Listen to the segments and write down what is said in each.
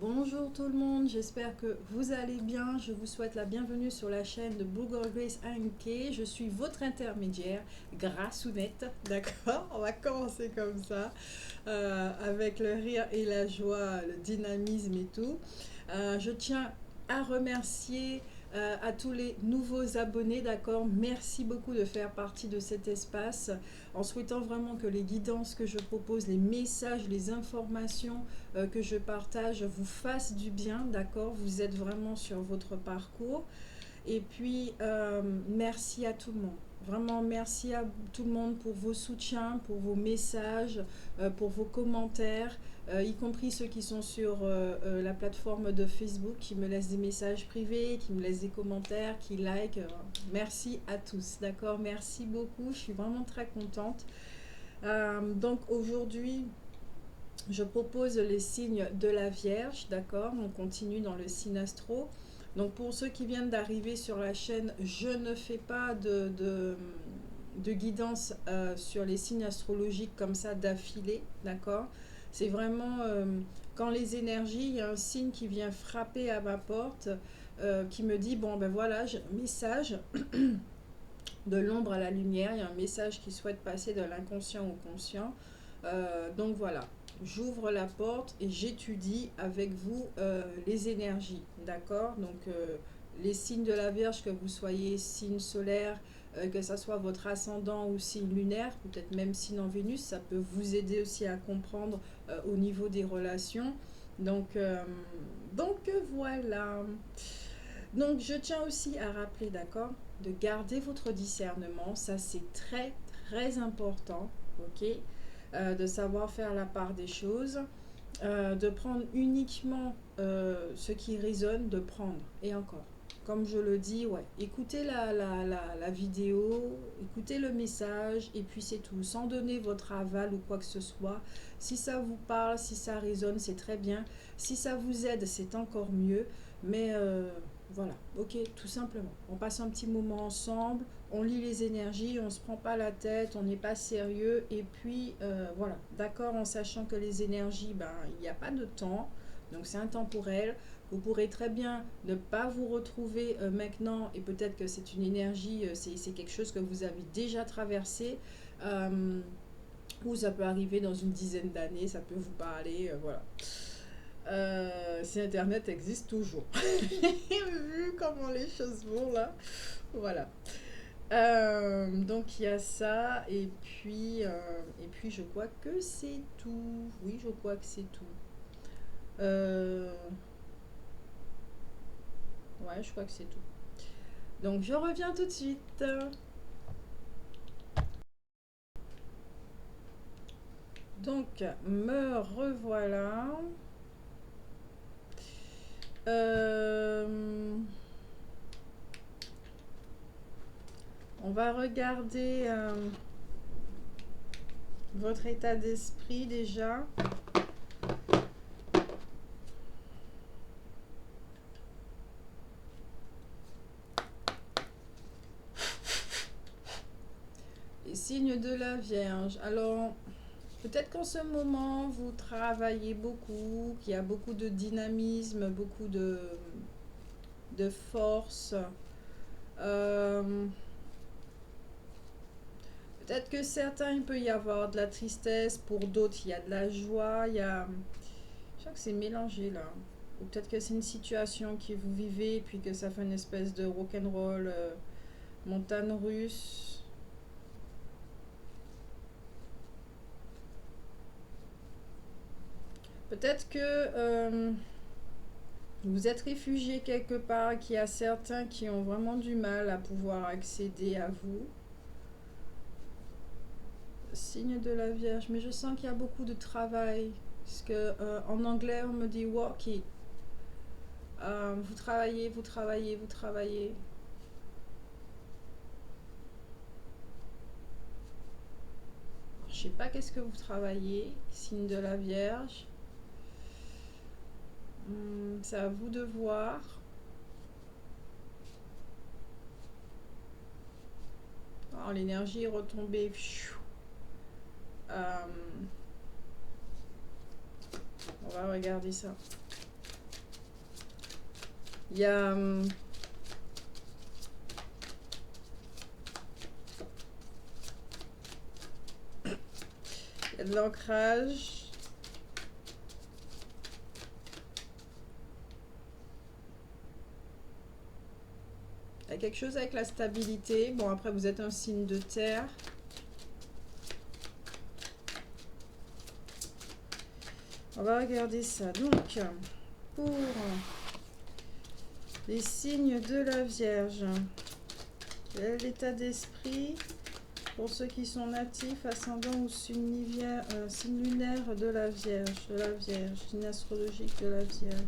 Bonjour tout le monde, j'espère que vous allez bien. Je vous souhaite la bienvenue sur la chaîne de Blue Girl Grace Anke. Je suis votre intermédiaire, Grassounette, d'accord. On va commencer comme ça, avec le rire et la joie, le dynamisme et tout. Je tiens à remercier à tous les nouveaux abonnés, d'accord. Merci beaucoup de faire partie de cet espace, en souhaitant vraiment que les guidances que je propose, les messages, les informations que je partage vous fassent du bien, d'accord. Vous êtes vraiment sur votre parcours. Et puis, merci à tout le monde. Vraiment, merci à tout le monde pour vos soutiens, pour vos messages, pour vos commentaires, y compris ceux qui sont sur la plateforme de Facebook, qui me laissent des messages privés, qui me laissent des commentaires, qui like. Merci à tous, d'accord. Merci beaucoup, je suis vraiment très contente. Donc aujourd'hui, je propose les signes de la Vierge, d'accord. On continue dans le signe astro. Donc pour ceux qui viennent d'arriver sur la chaîne, je ne fais pas de guidance sur les signes astrologiques comme ça d'affilée, d'accord. C'est vraiment quand les énergies, il y a un signe qui vient frapper à ma porte, qui me dit, bon ben voilà, j'ai un message de l'ombre à la lumière, il y a un message qui souhaite passer de l'inconscient au conscient. Donc voilà, j'ouvre la porte et j'étudie avec vous les énergies, d'accord. Donc les signes de la Vierge, que vous soyez signe solaire, que ça soit votre ascendant ou signe lunaire, peut-être même signe en Vénus, ça peut vous aider aussi à comprendre au niveau des relations. Donc, voilà. Donc je tiens aussi à rappeler, d'accord, de garder votre discernement, ça c'est très très important, ok. De savoir faire la part des choses, de prendre uniquement ce qui résonne, de prendre, et encore. Comme je le dis, ouais, écoutez la vidéo, écoutez le message, et puis c'est tout, sans donner votre aval ou quoi que ce soit. Si ça vous parle, si ça résonne, c'est très bien. Si ça vous aide, c'est encore mieux. Mais voilà, ok, tout simplement. On passe un petit moment ensemble, on lit les énergies, on ne se prend pas la tête, on n'est pas sérieux. Et puis voilà, d'accord, en sachant que les énergies, ben, il n'y a pas de temps, donc c'est intemporel. Vous pourrez très bien ne pas vous retrouver maintenant, et peut-être que c'est une énergie, c'est quelque chose que vous avez déjà traversé, euh, ou ça peut arriver dans une dizaine d'années, ça peut vous parler, voilà. Si Internet existe toujours. Vu comment les choses vont là. Voilà. Donc il y a ça. Et puis je crois que c'est tout. Oui, je crois que c'est tout. Euh, ouais, je crois que c'est tout. Donc je reviens tout de suite. Donc me revoilà. Euh, on va regarder votre état d'esprit déjà. Les signes de la Vierge. Alors, peut-être qu'en ce moment, vous travaillez beaucoup, qu'il y a beaucoup de dynamisme, beaucoup de force. Euh, Peut-être que certains, il peut y avoir de la tristesse, pour d'autres, il y a de la joie. Je crois que c'est mélangé là. Ou peut-être que c'est une situation que vous vivez, puis que ça fait une espèce de rock'n'roll, montagne russe. Peut-être que vous êtes réfugié quelque part, qu'il y a certains qui ont vraiment du mal à pouvoir accéder à vous. Signe de la Vierge, mais je sens qu'il y a beaucoup de travail. Parce que en anglais, on me dit work it. Vous travaillez, vous travaillez, vous travaillez. Je sais pas qu'est-ce que vous travaillez, signe de la Vierge. C'est à vous de voir. Oh, l'énergie est retombée. Euh, on va regarder ça. Il y a... il y a de l'ancrage. Il y a quelque chose avec la stabilité. Bon, après, vous êtes un signe de terre. On va regarder ça. Donc, pour les signes de la Vierge, quel est l'état d'esprit pour ceux qui sont natifs, ascendant ou signe lunaire de la Vierge, signe astrologique de la Vierge.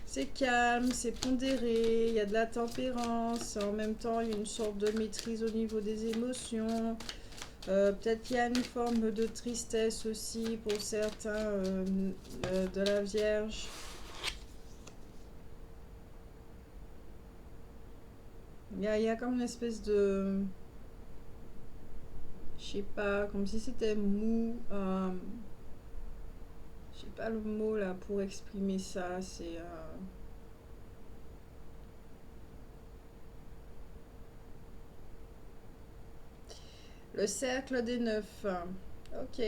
C'est calme, c'est pondéré, il y a de la tempérance, en même temps il y a une sorte de maîtrise au niveau des émotions. Peut-être qu'il y a une forme de tristesse aussi pour certains de la Vierge. Il y a comme une espèce de... Je sais pas, comme si c'était mou. Je sais pas le mot là pour exprimer ça. C'est... Le cercle des 9. Ok.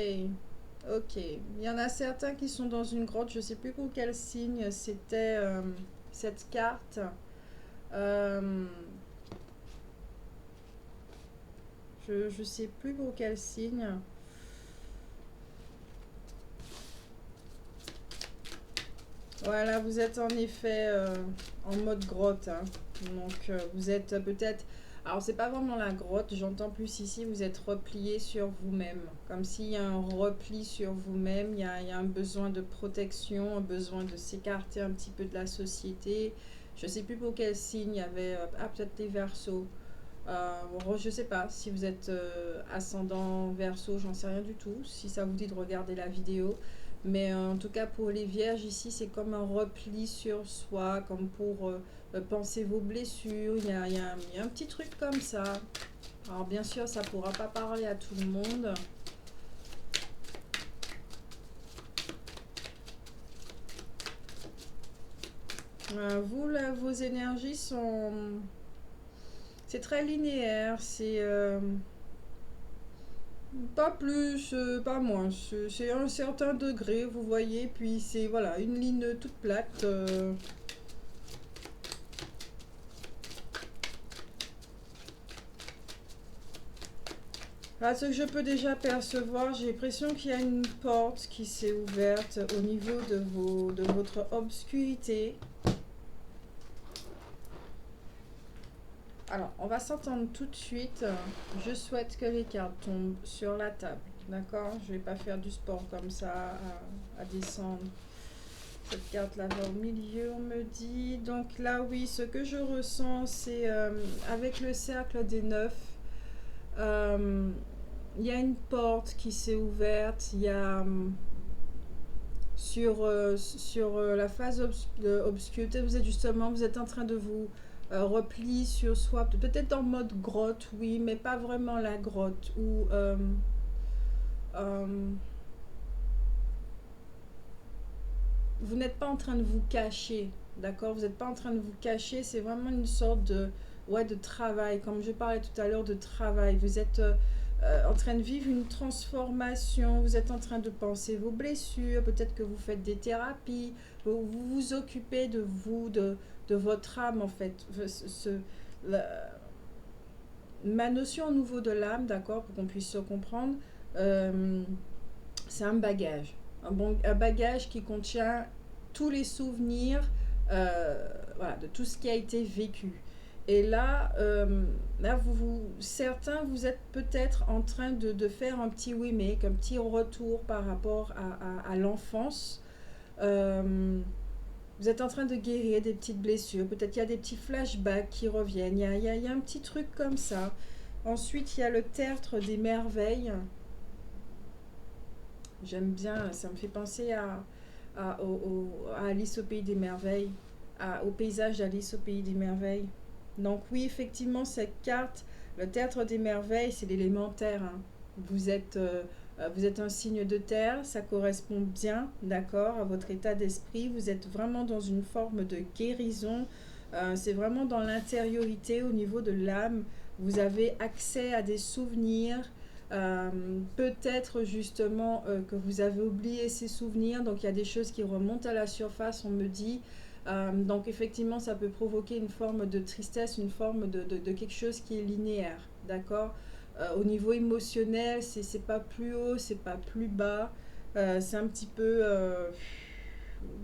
Ok. Il y en a certains qui sont dans une grotte. Je sais plus pour quel signe c'était cette carte. Je sais plus pour quel signe. Voilà, vous êtes en effet en mode grotte. Hein. Donc, vous êtes peut-être... Alors, c'est pas vraiment la grotte, j'entends plus ici, vous êtes replié sur vous-même. Comme s'il y a un repli sur vous-même, il y a un besoin de protection, un besoin de s'écarter un petit peu de la société. Je sais plus pour quel signe il y avait... ah, peut-être les Verseaux. Je sais pas si vous êtes ascendant Verseau, j'en sais rien du tout. Si ça vous dit de regarder la vidéo. Mais en tout cas, pour les vierges, ici, c'est comme un repli sur soi, comme pour penser vos blessures. Il y a un petit truc comme ça. Alors, bien sûr, ça ne pourra pas parler à tout le monde. Vous, là, vos énergies sont... C'est très linéaire, c'est... pas plus, pas moins. C'est un certain degré, vous voyez. Puis c'est voilà une ligne toute plate. Là, ce que je peux déjà percevoir, j'ai l'impression qu'il y a une porte qui s'est ouverte au niveau de votre obscurité. Alors, on va s'entendre tout de suite. Je souhaite que les cartes tombent sur la table. D'accord? Je vais pas faire du sport comme ça à descendre. Cette carte-là va au milieu, on me dit. Donc là, oui, ce que je ressens, c'est avec le cercle des 9. Il y a une porte qui s'est ouverte. Il y a sur la phase obscurité, vous êtes en train de vous replier sur soi, peut-être en mode grotte, oui, mais pas vraiment la grotte. Ou vous n'êtes pas en train de vous cacher, d'accord? Vous n'êtes pas en train de vous cacher, c'est vraiment une sorte de, ouais, de travail, comme je parlais tout à l'heure de travail. Vous êtes en train de vivre une transformation, vous êtes en train de penser vos blessures, peut-être que vous faites des thérapies, vous vous occupez de vous, de votre âme en fait. Ma notion au niveau de l'âme, d'accord, pour qu'on puisse se comprendre, c'est un bagage. Un bagage qui contient tous les souvenirs voilà, de tout ce qui a été vécu. Et là, certains, vous êtes peut-être en train de faire un petit remake, un petit retour par rapport à l'enfance. Vous êtes en train de guérir des petites blessures. Peut-être qu'il y a des petits flashbacks qui reviennent. Il y a un petit truc comme ça. Ensuite, il y a le tertre des merveilles. J'aime bien, ça me fait penser à Alice au Pays des Merveilles, au paysage d'Alice au Pays des Merveilles. Donc oui, effectivement, cette carte, le Théâtre des Merveilles, c'est l'élémentaire. Hein. Vous êtes Vous êtes un signe de terre, ça correspond bien, d'accord, à votre état d'esprit. Vous êtes vraiment dans une forme de guérison. C'est vraiment dans l'intériorité, au niveau de l'âme. Vous avez accès à des souvenirs. Peut-être justement que vous avez oublié ces souvenirs. Donc il y a des choses qui remontent à la surface, on me dit. Donc effectivement, ça peut provoquer une forme de tristesse, une forme de quelque chose qui est linéaire, d'accord. Au niveau émotionnel, c'est pas plus haut, c'est pas plus bas. C'est un petit peu...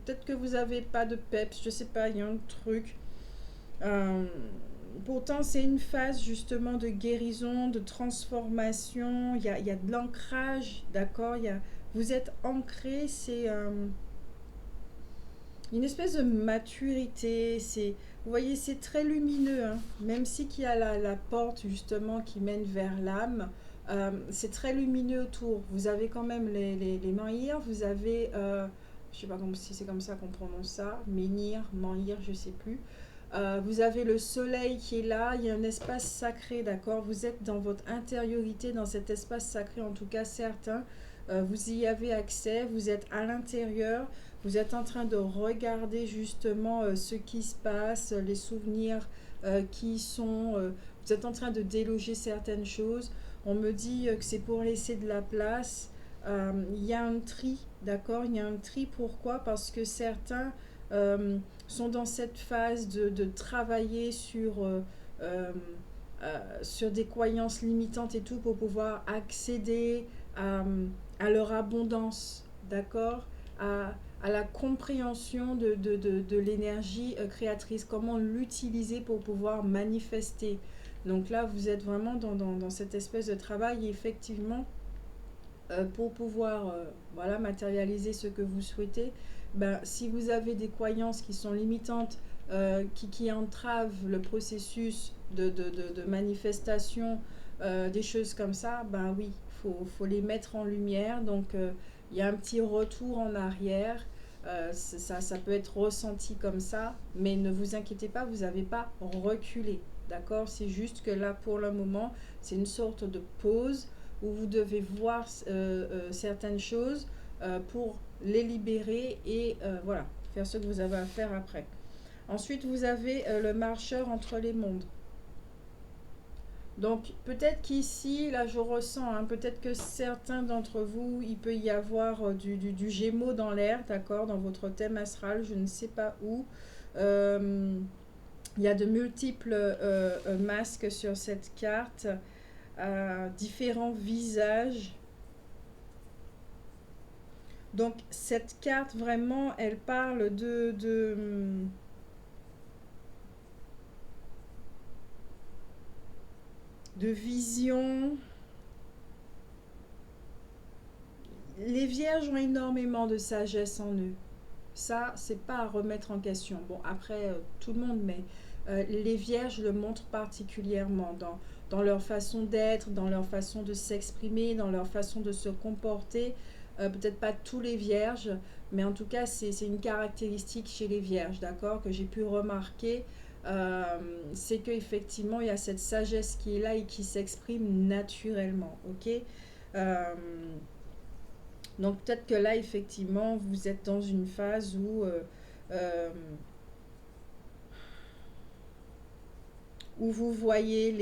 peut-être que vous n'avez pas de peps, je sais pas, il y a un truc. Euh, Pourtant, c'est une phase justement de guérison, de transformation. Il y a de l'ancrage, d'accord. Vous êtes ancré, c'est une espèce de maturité. Vous voyez, c'est très lumineux, hein. Même si qu'il y a la porte justement qui mène vers l'âme, c'est très lumineux autour. Vous avez quand même les menhirs, vous avez, je sais pas si c'est comme ça qu'on prononce ça, menhir, menhir, je sais plus. Vous avez le soleil qui est là, il y a un espace sacré, d'accord. Vous êtes dans votre intériorité, dans cet espace sacré, en tout cas certains. Vous y avez accès, vous êtes à l'intérieur, vous êtes en train de regarder justement ce qui se passe, les souvenirs qui sont... vous êtes en train de déloger certaines choses. On me dit que c'est pour laisser de la place. Il y a un tri, d'accord. Il y a un tri, pourquoi? Parce que certains sont dans cette phase de travailler euh, sur des croyances limitantes et tout pour pouvoir accéder à, à leur abondance, d'accord, à la compréhension de l'énergie créatrice, comment l'utiliser pour pouvoir manifester. Donc là, vous êtes vraiment dans cette espèce de travail, et effectivement, pour pouvoir voilà, matérialiser ce que vous souhaitez, ben, si vous avez des croyances qui sont limitantes, qui entravent le processus de manifestation, des choses comme ça, ben oui, faut les mettre en lumière. Donc, il y a un petit retour en arrière. Ça peut être ressenti comme ça, mais ne vous inquiétez pas, vous n'avez pas reculé. D'accord. C'est juste que là, pour le moment, c'est une sorte de pause où vous devez voir certaines choses pour les libérer et voilà, faire ce que vous avez à faire après. Ensuite, vous avez le marcheur entre les mondes. Donc, peut-être qu'ici, là, je ressens, hein, peut-être que certains d'entre vous, il peut y avoir du Gémeaux dans l'air, d'accord, dans votre thème astral, je ne sais pas où. Il y a de multiples masques sur cette carte, différents visages. Donc, cette carte, vraiment, elle parle de vision. Les vierges ont énormément de sagesse en eux. Ça, c'est pas à remettre en question. Bon, après, tout le monde, mais les vierges le montrent particulièrement dans leur façon d'être, dans leur façon de s'exprimer, dans leur façon de se comporter. Peut-être pas tous les vierges, mais en tout cas, c'est une caractéristique chez les vierges, d'accord, que j'ai pu remarquer. Euh, c'est qu'effectivement, il y a cette sagesse qui est là et qui s'exprime naturellement, ok. Euh, donc peut-être que là, effectivement, vous êtes dans une phase euh, où vous voyez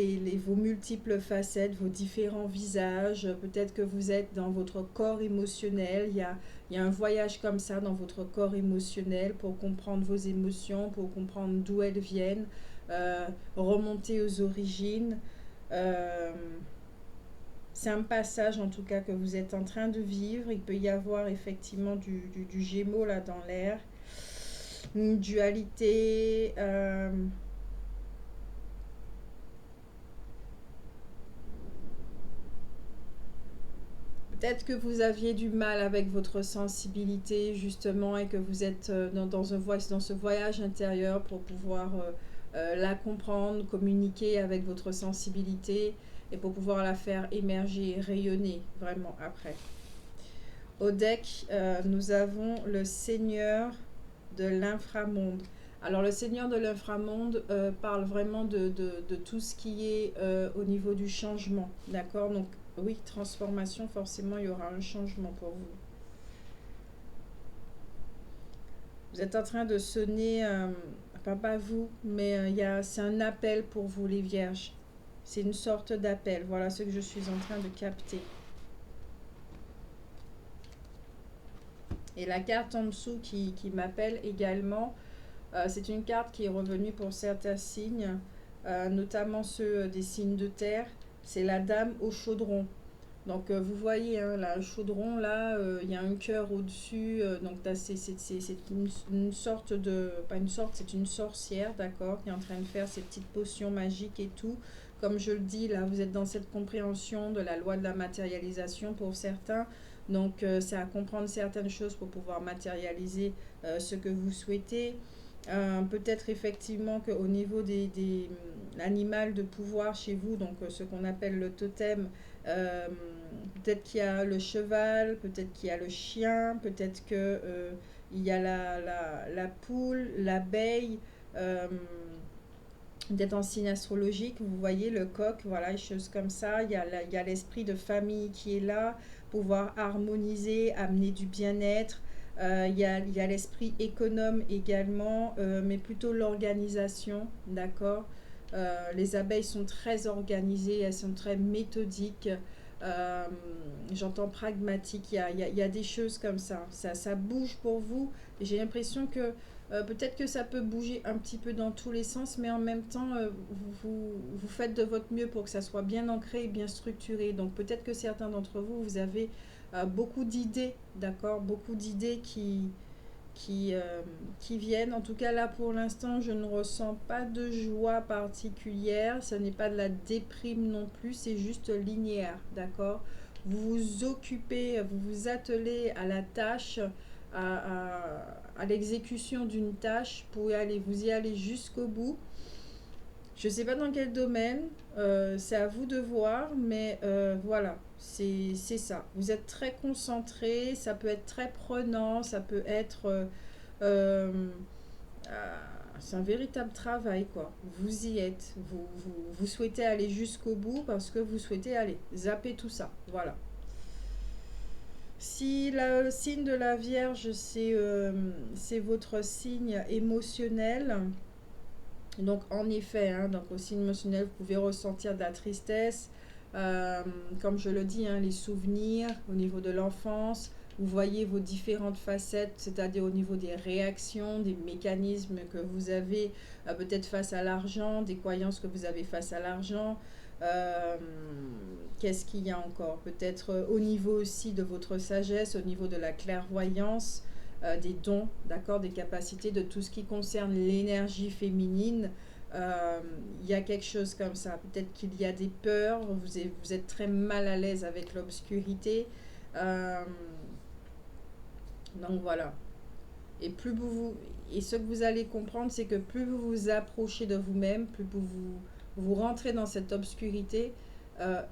vos multiples facettes, vos différents visages. Peut-être que vous êtes dans votre corps émotionnel. Il y a un voyage comme ça dans votre corps émotionnel pour comprendre vos émotions, pour comprendre d'où elles viennent, remonter aux origines. Euh, c'est un passage en tout cas que vous êtes en train de vivre. Il peut y avoir effectivement du Gémeaux là dans l'air, une dualité. Peut-être que vous aviez du mal avec votre sensibilité justement et que vous êtes dans ce voyage intérieur pour pouvoir la comprendre, communiquer avec votre sensibilité et pour pouvoir la faire émerger et rayonner vraiment après. Au deck, nous avons le Seigneur de l'inframonde. Alors le Seigneur de l'inframonde parle vraiment de tout ce qui est au niveau du changement, d'accord. Donc Oui, transformation, forcément, il y aura un changement pour vous. Vous êtes en train de sonner, pas vous, mais c'est un appel pour vous, les vierges. C'est une sorte d'appel. Voilà ce que je suis en train de capter. Et la carte en dessous qui m'appelle également, c'est une carte qui est revenue pour certains signes, notamment ceux des signes de terre. C'est la dame au chaudron. Donc vous voyez, hein, là, le chaudron, là, il y a un cœur au-dessus. Donc c'est une sorte de... Pas une sorte, c'est une sorcière, d'accord, qui est en train de faire ses petites potions magiques et tout. Comme je le dis, là, vous êtes dans cette compréhension de la loi de la matérialisation pour certains. Donc c'est à comprendre certaines choses pour pouvoir matérialiser ce que vous souhaitez. Peut-être effectivement qu'au niveau des l'animal de pouvoir chez vous, donc ce qu'on appelle le totem, euh, peut-être qu'il y a le cheval, peut-être qu'il y a le chien, peut-être que il y a la poule, l'abeille, euh, peut-être en signe astrologique, vous voyez le coq, voilà, des choses comme ça. Il y a l'esprit de famille qui est là, pouvoir harmoniser, amener du bien-être. Il y a l'esprit économe également, mais plutôt l'organisation, d'accord. Les abeilles sont très organisées, elles sont très méthodiques. Euh, J'entends pragmatique, il y a des choses comme ça bouge pour vous. J'ai l'impression que peut-être que ça peut bouger un petit peu dans tous les sens, mais en même temps, vous faites de votre mieux pour que ça soit bien ancré et bien structuré. Donc peut-être que certains d'entre vous, vous avez beaucoup d'idées, d'accord, beaucoup d'idées qui, euh, qui viennent. En tout cas, là, pour l'instant, je ne ressens pas de joie particulière. Ce n'est pas de la déprime non plus, c'est juste linéaire, d'accord. Vous vous occupez, vous vous attelez à la tâche, à l'exécution d'une tâche pour vous y aller jusqu'au bout. Je ne sais pas dans quel domaine, c'est à vous de voir, mais voilà, c'est ça. Vous êtes très concentré, ça peut être très prenant, ça peut être... euh, euh, c'est un véritable travail, quoi. Vous y êtes, vous souhaitez aller jusqu'au bout parce que vous souhaitez aller zapper tout ça, voilà. Si le signe de la Vierge, c'est votre signe émotionnel, donc en effet, hein, donc au signe émotionnel, vous pouvez ressentir de la tristesse, euh, comme je le dis, hein, les souvenirs au niveau de l'enfance. Vous voyez vos différentes facettes, c'est-à-dire au niveau des réactions, des mécanismes que vous avez peut-être face à l'argent, des croyances que vous avez face à l'argent. Euh, Qu'est-ce qu'il y a encore? Peut-être au niveau aussi de votre sagesse, au niveau de la clairvoyance, des dons, d'accord, des capacités, de tout ce qui concerne l'énergie féminine. Il y a quelque chose comme ça. Peut-être qu'il y a des peurs, vous êtes très mal à l'aise avec l'obscurité. Euh, donc voilà. Et et ce que vous allez comprendre, c'est que plus vous vous approchez de vous-même, plus vous rentrez dans cette obscurité,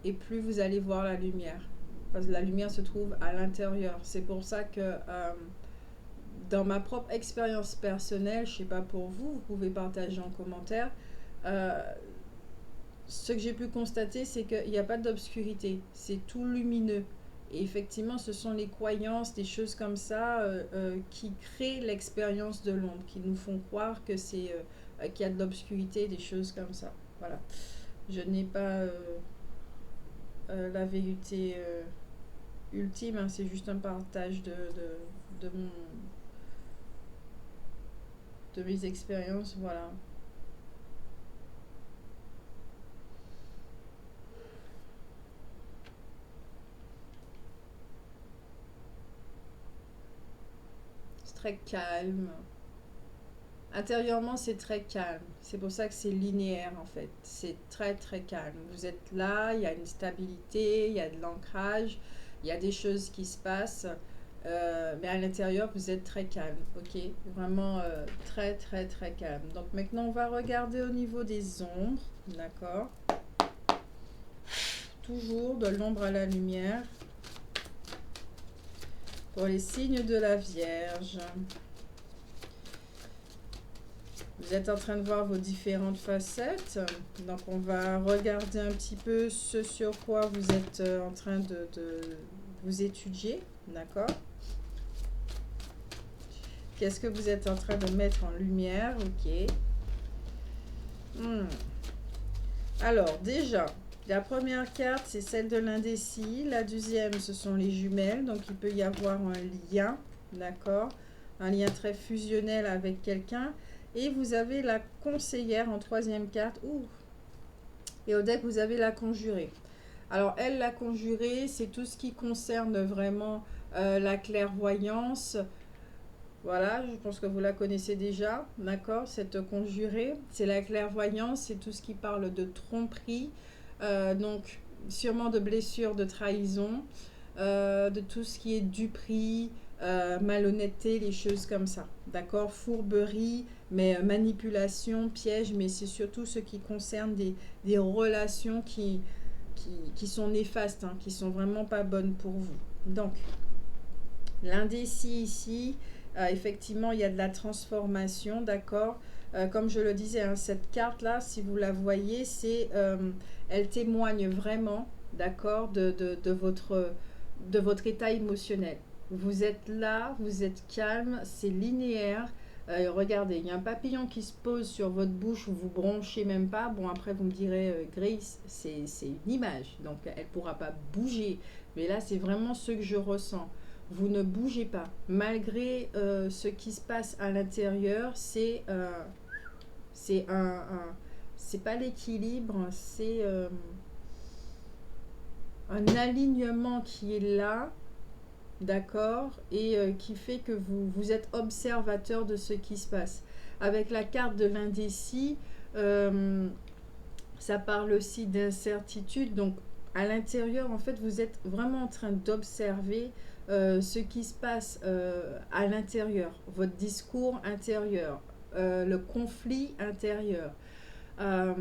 et plus vous allez voir la lumière. Parce que la lumière se trouve à l'intérieur. C'est pour ça que dans ma propre expérience personnelle, je ne sais pas pour vous, vous pouvez partager en commentaire, euh, ce que j'ai pu constater, c'est qu'il n'y a pas d'obscurité, c'est tout lumineux. Et effectivement, ce sont les croyances, des choses comme ça, qui créent l'expérience de l'ombre, qui nous font croire que qu'il y a de l'obscurité, des choses comme ça. Voilà. Je n'ai pas la vérité ultime, hein, c'est juste un partage de, mon, de mes expériences. Voilà. C'est très calme. Intérieurement, c'est très calme. C'est pour ça que c'est linéaire en fait. C'est très très calme. Vous êtes là, il y a une stabilité, il y a de l'ancrage, il y a des choses qui se passent. Mais à l'intérieur, vous êtes très calme. Ok? Vraiment très très très calme. Donc maintenant, on va regarder au niveau des ombres. D'accord? Toujours de l'ombre à la lumière. Pour les signes de la Vierge. Vous êtes en train de voir vos différentes facettes. Donc, on va regarder un petit peu ce sur quoi vous êtes en train de vous étudier. D'accord? Qu'est-ce que vous êtes en train de mettre en lumière? Ok. Alors, déjà, la première carte, c'est celle de l'indécis. La deuxième, ce sont les jumelles. Donc, il peut y avoir un lien, d'accord? Un lien très fusionnel avec quelqu'un. Et vous avez la conseillère en troisième carte. Ouh. Et au deck, vous avez la conjurée. Alors, elle, la conjurée, c'est tout ce qui concerne vraiment la clairvoyance. Voilà, je pense que vous la connaissez déjà, d'accord? Cette conjurée, c'est la clairvoyance, c'est tout ce qui parle de tromperie, donc sûrement de blessures, de trahison, de tout ce qui est duperie, malhonnêteté, les choses comme ça, d'accord? Fourberie, mais manipulation, piège, mais c'est surtout ce qui concerne des relations qui sont néfastes, hein, qui sont vraiment pas bonnes pour vous. Donc, l'indécis ici, effectivement, il y a de la transformation, d'accord. Comme je le disais, hein, cette carte-là, si vous la voyez, elle témoigne vraiment, d'accord, de votre état émotionnel. Vous êtes là, vous êtes calme, c'est linéaire. Regardez, il y a un papillon qui se pose sur votre bouche, vous bronchez même pas. Bon, après, vous me direz, Grace, c'est une image, donc elle ne pourra pas bouger. Mais là, c'est vraiment ce que je ressens. Vous ne bougez pas. Malgré ce qui se passe à l'intérieur, c'est c'est pas l'équilibre, c'est un alignement qui est là, d'accord, et qui fait que vous êtes observateur de ce qui se passe. Avec la carte de l'indécis, ça parle aussi d'incertitude, donc à l'intérieur, en fait, vous êtes vraiment en train d'observer ce qui se passe à l'intérieur, votre discours intérieur, le conflit intérieur. Euh,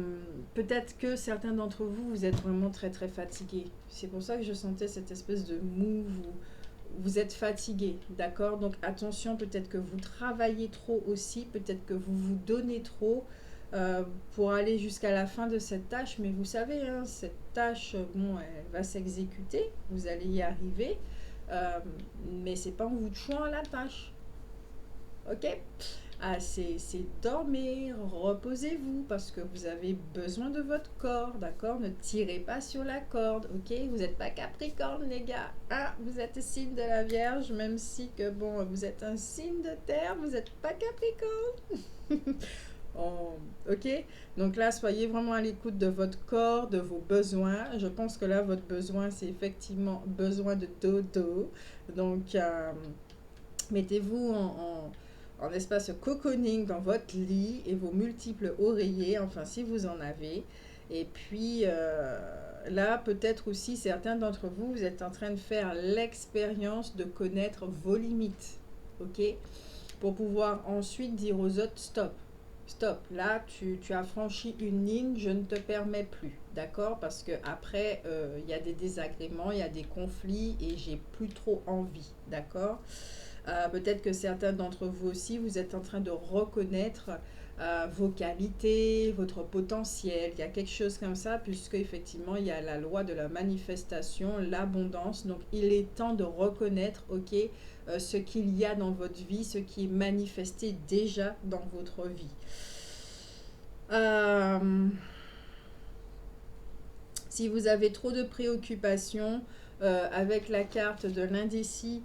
Peut-être que certains d'entre vous, vous êtes vraiment très très fatigués. C'est pour ça que je sentais cette espèce de mou, vous êtes fatigué, d'accord? Donc attention, peut-être que vous travaillez trop aussi, peut-être que vous vous donnez trop pour aller jusqu'à la fin de cette tâche, mais vous savez, hein, cette tâche, bon, elle va s'exécuter, vous allez y arriver, euh, mais c'est pas en vous tuant à la tâche, ok? Ah, c'est dormir, reposez-vous parce que vous avez besoin de votre corps, d'accord? Ne tirez pas sur la corde, ok? Vous n'êtes pas Capricorne, les gars. Ah, vous êtes signe de la Vierge, même si que bon, vous êtes un signe de terre, vous n'êtes pas Capricorne. Oh, ok? Donc là, soyez vraiment à l'écoute de votre corps, de vos besoins. Je pense que là, votre besoin, c'est effectivement besoin de dodo. Donc, mettez-vous en espace cocooning dans votre lit et vos multiples oreillers, enfin si vous en avez. Et puis là, peut-être aussi certains d'entre vous, vous êtes en train de faire l'expérience de connaître vos limites, ok? Pour pouvoir ensuite dire aux autres stop. Stop, là tu as franchi une ligne, je ne te permets plus, d'accord? Parce que après il y a des désagréments, il y a des conflits et j'ai plus trop envie, d'accord? Peut-être que certains d'entre vous aussi, vous êtes en train de reconnaître vos qualités, votre potentiel. Il y a quelque chose comme ça, puisque effectivement, il y a la loi de la manifestation, l'abondance. Donc, il est temps de reconnaître, ok, ce qu'il y a dans votre vie, ce qui est manifesté déjà dans votre vie. Si vous avez trop de préoccupations avec la carte de l'indécis,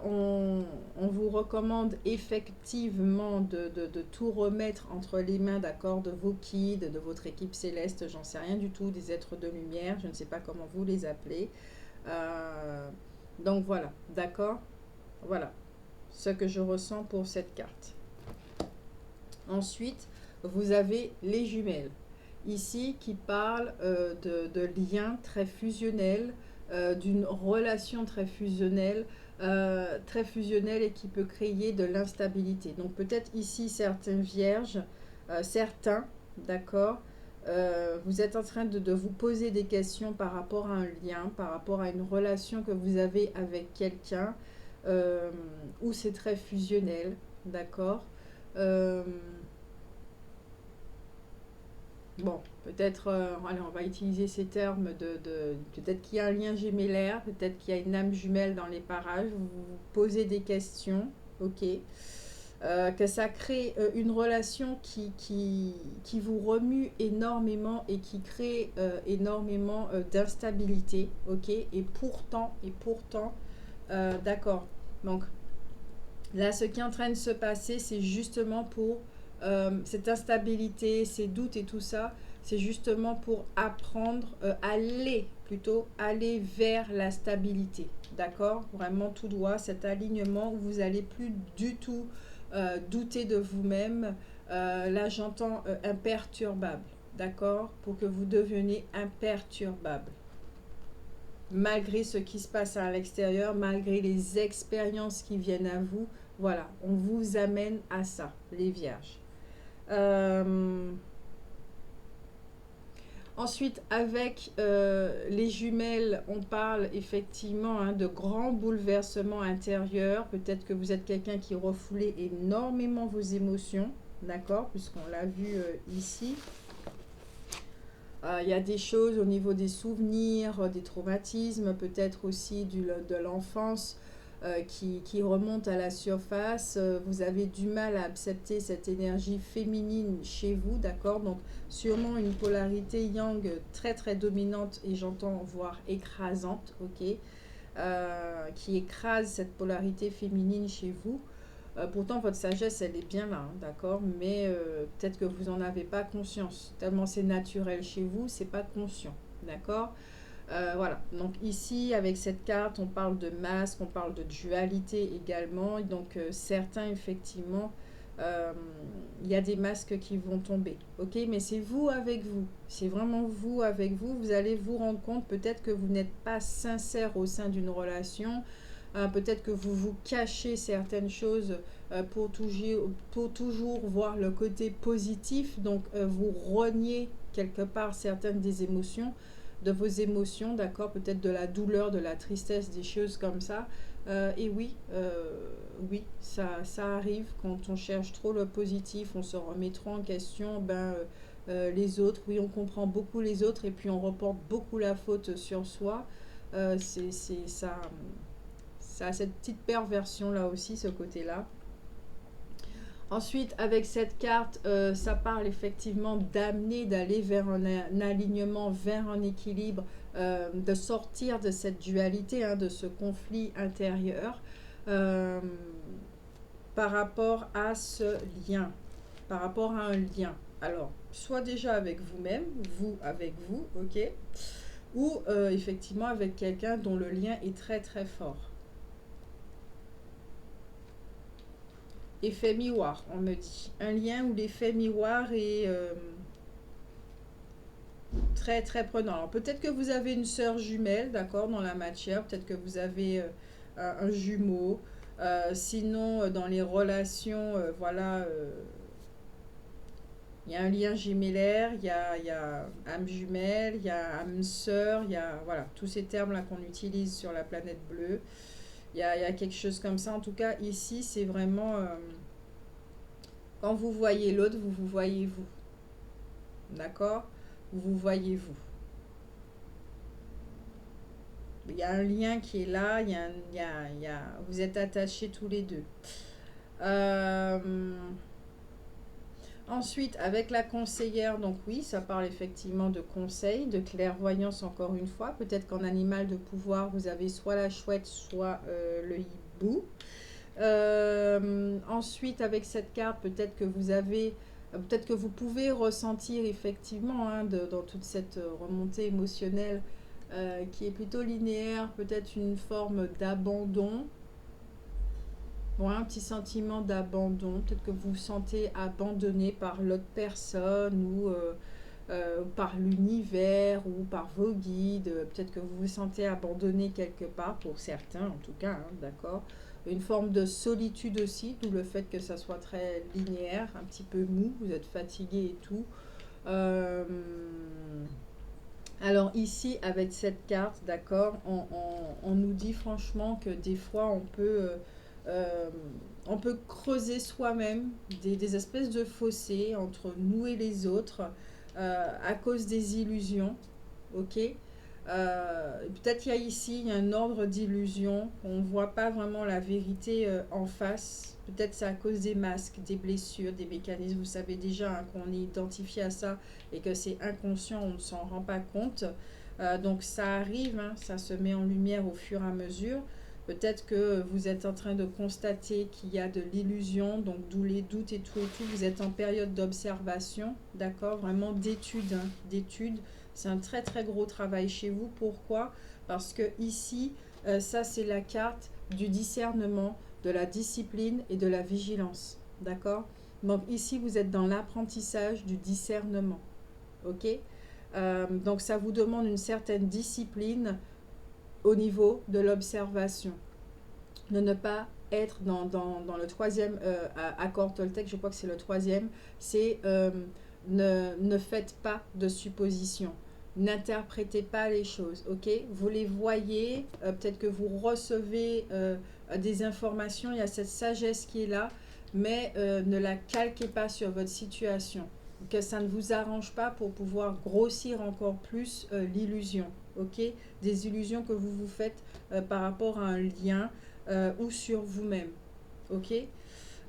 on vous recommande effectivement de tout remettre entre les mains, d'accord, de vos guides, de votre équipe céleste, j'en sais rien du tout, des êtres de lumière, je ne sais pas comment vous les appelez. Donc voilà, d'accord? Voilà ce que je ressens pour cette carte. Ensuite, vous avez les jumelles. Ici, qui parle de liens très fusionnels, d'une relation très fusionnelle et qui peut créer de l'instabilité. Donc peut-être ici, certains vierges, certains, d'accord, vous êtes en train de vous poser des questions par rapport à un lien, par rapport à une relation que vous avez avec quelqu'un, où c'est très fusionnel, d'accord. Bon, peut-être, allez, on va utiliser ces termes peut-être qu'il y a un lien gémellaire, peut-être qu'il y a une âme jumelle dans les parages, vous vous posez des questions, ok. Que ça crée une relation qui vous remue énormément et qui crée énormément d'instabilité, ok. Et pourtant, d'accord. Donc là, ce qui est en train de se passer, c'est justement pour cette instabilité, ces doutes et tout ça, c'est justement pour apprendre, aller vers la stabilité. D'accord. Vraiment tout droit, cet alignement où vous n'allez plus du tout douter de vous-même. Là, j'entends imperturbable. D'accord. Pour que vous deveniez imperturbable malgré ce qui se passe à l'extérieur, malgré les expériences qui viennent à vous. Voilà, on vous amène à ça, les vierges. Euh, Ensuite, avec les jumelles, on parle effectivement de grands bouleversements intérieurs. Peut-être que vous êtes quelqu'un qui refoulait énormément vos émotions, d'accord, puisqu'on l'a vu ici. Il y a des choses au niveau des souvenirs, des traumatismes, peut-être aussi de l'enfance qui remontent à la surface. Vous avez du mal à accepter cette énergie féminine chez vous, d'accord. Donc sûrement une polarité yang très très dominante et j'entends voire écrasante, ok, qui écrase cette polarité féminine chez vous. Pourtant, votre sagesse, elle est bien là, hein, d'accord. Mais peut-être que vous n'en avez pas conscience. Tellement c'est naturel chez vous, c'est pas conscient, d'accord. Voilà. Donc ici, avec cette carte, on parle de masque, on parle de dualité également. Donc certains, effectivement, euh, il y a des masques qui vont tomber, ok. Mais c'est vous avec vous. C'est vraiment vous avec vous. Vous allez vous rendre compte peut-être que vous n'êtes pas sincère au sein d'une relation. Peut-être que vous vous cachez certaines choses pour toujours voir le côté positif. Donc, vous reniez quelque part certaines des émotions, de vos émotions, d'accord. Peut-être de la douleur, de la tristesse, des choses comme ça. Et oui, ça arrive quand on cherche trop le positif, on se remet trop en question. Les autres, oui, on comprend beaucoup les autres et puis on reporte beaucoup la faute sur soi. C'est ça. Ça a cette petite perversion là aussi, ce côté-là. Ensuite, avec cette carte, ça parle effectivement d'amener, d'aller vers un alignement, vers un équilibre, de sortir de cette dualité, de ce conflit intérieur euh, par rapport à ce lien, par rapport à un lien. Alors, soit déjà avec vous-même, vous avec vous, ok, ou effectivement avec quelqu'un dont le lien est très très fort. Effet miroir, on me dit. Un lien où l'effet miroir est très très prenant. Alors peut-être que vous avez une sœur jumelle, d'accord, dans la matière. Peut-être que vous avez un jumeau. Sinon, dans les relations, voilà, il y a un lien gémellaire, il y a âme jumelle, il y a âme sœur, il y a voilà, tous ces termes-là qu'on utilise sur la planète bleue. Il y a quelque chose comme ça. En tout cas, ici, c'est vraiment... quand vous voyez l'autre, vous vous voyez vous. D'accord. Vous vous voyez vous. Il y a un lien qui est là, vous êtes attachés tous les deux. Euh, Ensuite, avec la conseillère, donc oui, ça parle effectivement de conseil, de clairvoyance encore une fois. Peut-être qu'en animal de pouvoir, vous avez soit la chouette, soit le hibou. Ensuite, avec cette carte, peut-être que vous pouvez ressentir effectivement dans toute cette remontée émotionnelle qui est plutôt linéaire, peut-être une forme d'abandon. Bon, un petit sentiment d'abandon, peut-être que vous vous sentez abandonné par l'autre personne ou par l'univers ou par vos guides. Peut-être que vous vous sentez abandonné quelque part, pour certains en tout cas, d'accord. Une forme de solitude aussi, d'où le fait que ça soit très linéaire, un petit peu mou, vous êtes fatigué et tout. Euh, alors ici, avec cette carte, d'accord, on nous dit franchement que des fois, euh, on peut creuser soi-même des espèces de fossés entre nous et les autres. à cause des illusions, ok. Peut-être qu'il y a ici un ordre d'illusion, on ne voit pas vraiment la vérité en face. Peut-être c'est à cause des masques, des blessures, des mécanismes. Vous savez déjà hein, qu'on est identifié à ça et que c'est inconscient, on ne s'en rend pas compte. Donc ça arrive, hein, ça se met en lumière au fur et à mesure. Peut-être que vous êtes en train de constater qu'il y a de l'illusion, donc d'où les doutes et tout et tout. Vous êtes en période d'observation, d'accord, vraiment d'étude, hein, d'étude. C'est un très très gros travail chez vous. Pourquoi? Parce que ici, ça c'est la carte du discernement, de la discipline et de la vigilance, d'accord? Donc ici, vous êtes dans l'apprentissage du discernement, ok? Donc ça vous demande une certaine discipline au niveau de l'observation. De ne pas être dans le troisième accord Toltec, je crois que c'est le troisième, c'est ne faites pas de suppositions. N'interprétez pas les choses, ok? Vous les voyez, peut-être que vous recevez des informations, il y a cette sagesse qui est là, mais ne la calquez pas sur votre situation. Que ça ne vous arrange pas pour pouvoir grossir encore plus l'illusion, ok? Des illusions que vous vous faites par rapport à un lien ou sur vous-même, ok?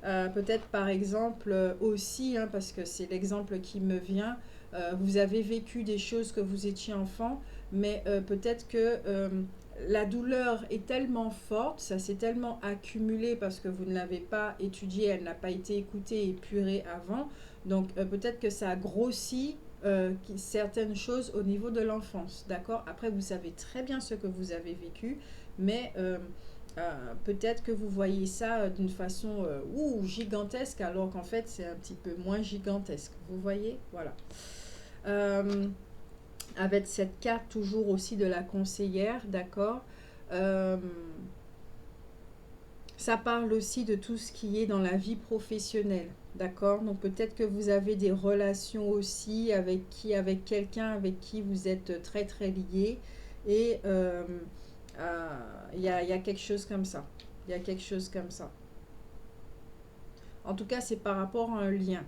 Peut-être par exemple aussi, hein, parce que c'est l'exemple qui me vient, vous avez vécu des choses que vous étiez enfant, mais peut-être que la douleur est tellement forte, ça s'est tellement accumulé parce que vous ne l'avez pas étudiée, elle n'a pas été écoutée et épurée avant, donc peut-être que ça a grossi certaines choses au niveau de l'enfance, d'accord? Après, vous savez très bien ce que vous avez vécu, mais peut-être que vous voyez ça d'une façon gigantesque, alors qu'en fait, c'est un petit peu moins gigantesque. Vous voyez? Voilà. Avec cette carte toujours aussi de la conseillère, d'accord? Ça parle aussi de tout ce qui est dans la vie professionnelle, d'accord? Donc peut-être que vous avez des relations aussi avec quelqu'un avec qui vous êtes très très liés et il y a quelque chose comme ça. Il y a quelque chose comme ça. En tout cas, c'est par rapport à un lien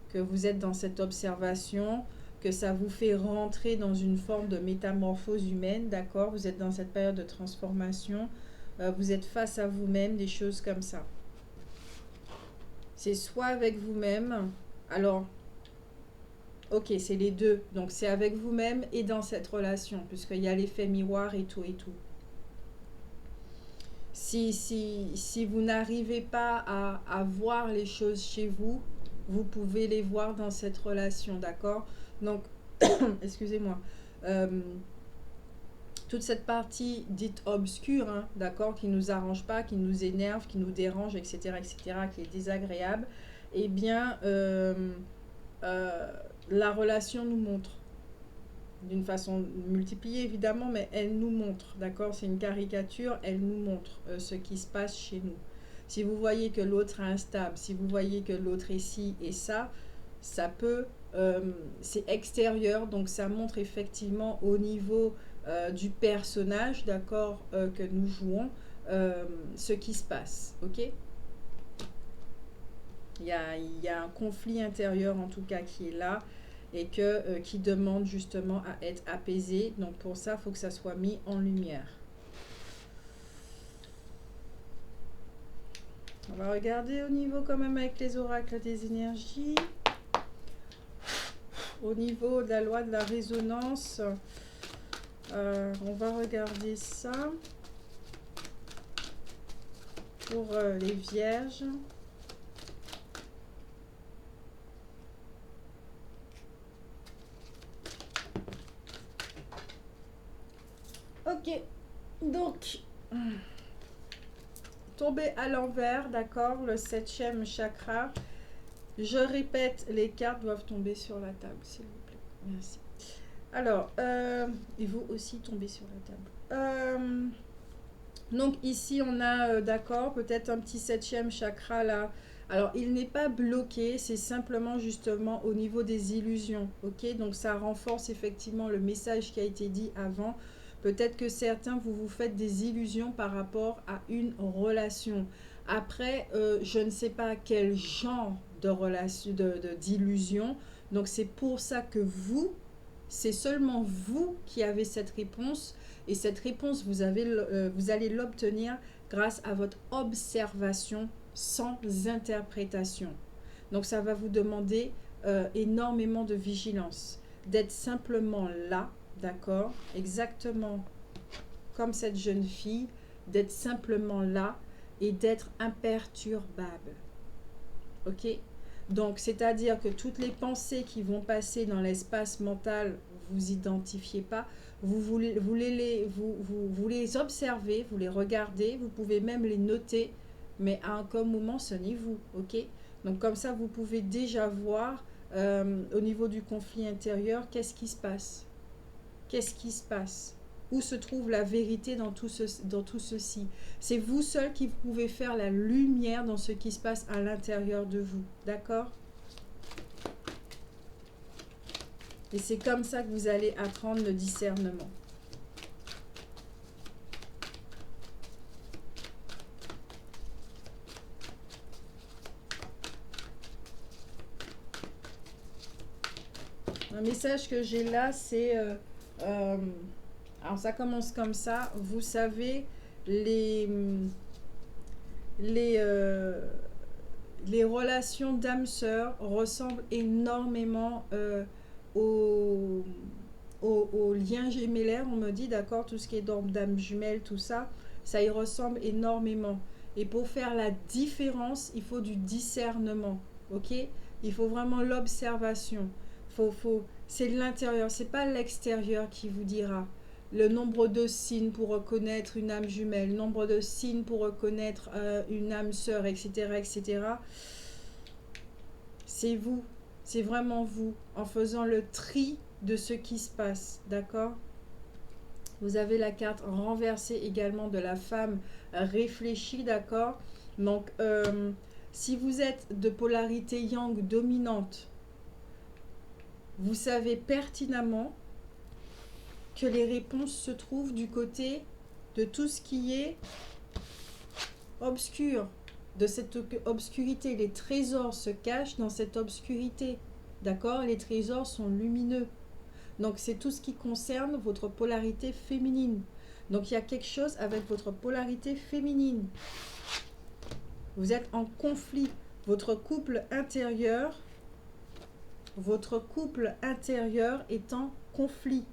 que vous êtes dans cette observation, que ça vous fait rentrer dans une forme de métamorphose humaine, d'accord? Vous êtes dans cette période de transformation, vous êtes face à vous-même, des choses comme ça. C'est soit avec vous-même, alors, ok, c'est les deux, donc c'est avec vous-même et dans cette relation, puisqu'il y a l'effet miroir et tout et tout. Si vous n'arrivez pas à voir les choses chez vous, vous pouvez les voir dans cette relation, d'accord? Donc, excusez-moi, toute cette partie dite obscure, hein, d'accord, qui ne nous arrange pas, qui nous énerve, qui nous dérange, etc., qui est désagréable, eh bien, la relation nous montre d'une façon multipliée évidemment, mais elle nous montre, d'accord? C'est une caricature, elle nous montre ce qui se passe chez nous. Si vous voyez que l'autre est instable, si vous voyez que l'autre est ci et ça peut, c'est extérieur, donc ça montre effectivement au niveau du personnage, d'accord, que nous jouons, ce qui se passe, ok? Il y a un conflit intérieur en tout cas qui est là et qui demande justement à être apaisé. Donc pour ça, il faut que ça soit mis en lumière. On va regarder au niveau quand même avec les oracles des énergies. Au niveau de la loi de la résonance, on va regarder ça pour les vierges. Ok, donc, tomber à l'envers, d'accord, le 7e chakra. Je répète, les cartes doivent tomber sur la table, s'il vous plaît. Merci. Alors, et vous aussi tombez sur la table. Donc ici, on a, d'accord, peut-être un petit 7e chakra là. Alors, il n'est pas bloqué, c'est simplement justement au niveau des illusions, ok? Donc, ça renforce effectivement le message qui a été dit avant. Peut-être que certains, vous faites des illusions par rapport à une relation. Après, je ne sais pas quel genre de relation, d'illusion, Donc c'est pour ça que vous, c'est seulement vous qui avez cette réponse. Et cette réponse, vous allez l'obtenir grâce à votre observation sans interprétation. Donc ça va vous demander énormément de vigilance, d'être simplement là, d'accord, exactement comme cette jeune fille, d'être simplement là et d'être imperturbable. Ok? Donc, c'est-à-dire que toutes les pensées qui vont passer dans l'espace mental, vous identifiez pas, vous les observez, vous les regardez, vous pouvez même les noter, mais à un comme moment, ce n'est vous. Ok? Donc, comme ça, vous pouvez déjà voir au niveau du conflit intérieur, qu'est-ce qui se passe? Qu'est-ce qui se passe? Où se trouve la vérité dans tout ceci? C'est vous seul qui pouvez faire la lumière dans ce qui se passe à l'intérieur de vous. D'accord? Et c'est comme ça que vous allez apprendre le discernement. Un message que j'ai là, c'est... alors ça commence comme ça. Vous savez, les relations d'âme-sœur ressemblent énormément aux liens gémellaires, on me dit, d'accord, tout ce qui est d'ordre d'âme jumelle, tout ça, ça y ressemble énormément. Et pour faire la différence, il faut du discernement, ok? Il faut vraiment l'observation. C'est l'intérieur, c'est pas l'extérieur qui vous dira. Le nombre de signes pour reconnaître une âme jumelle, nombre de signes pour reconnaître une âme sœur, etc., etc. C'est vous, c'est vraiment vous, en faisant le tri de ce qui se passe, d'accord? Vous avez la carte renversée également de la femme réfléchie, d'accord? Donc, si vous êtes de polarité yang dominante, vous savez pertinemment que les réponses se trouvent du côté de tout ce qui est obscur, de cette obscurité. Les trésors se cachent dans cette obscurité, d'accord? Les trésors sont lumineux. Donc c'est tout ce qui concerne votre polarité féminine. Donc il y a quelque chose avec votre polarité féminine. Vous êtes en conflit. Votre couple intérieur est en conflit.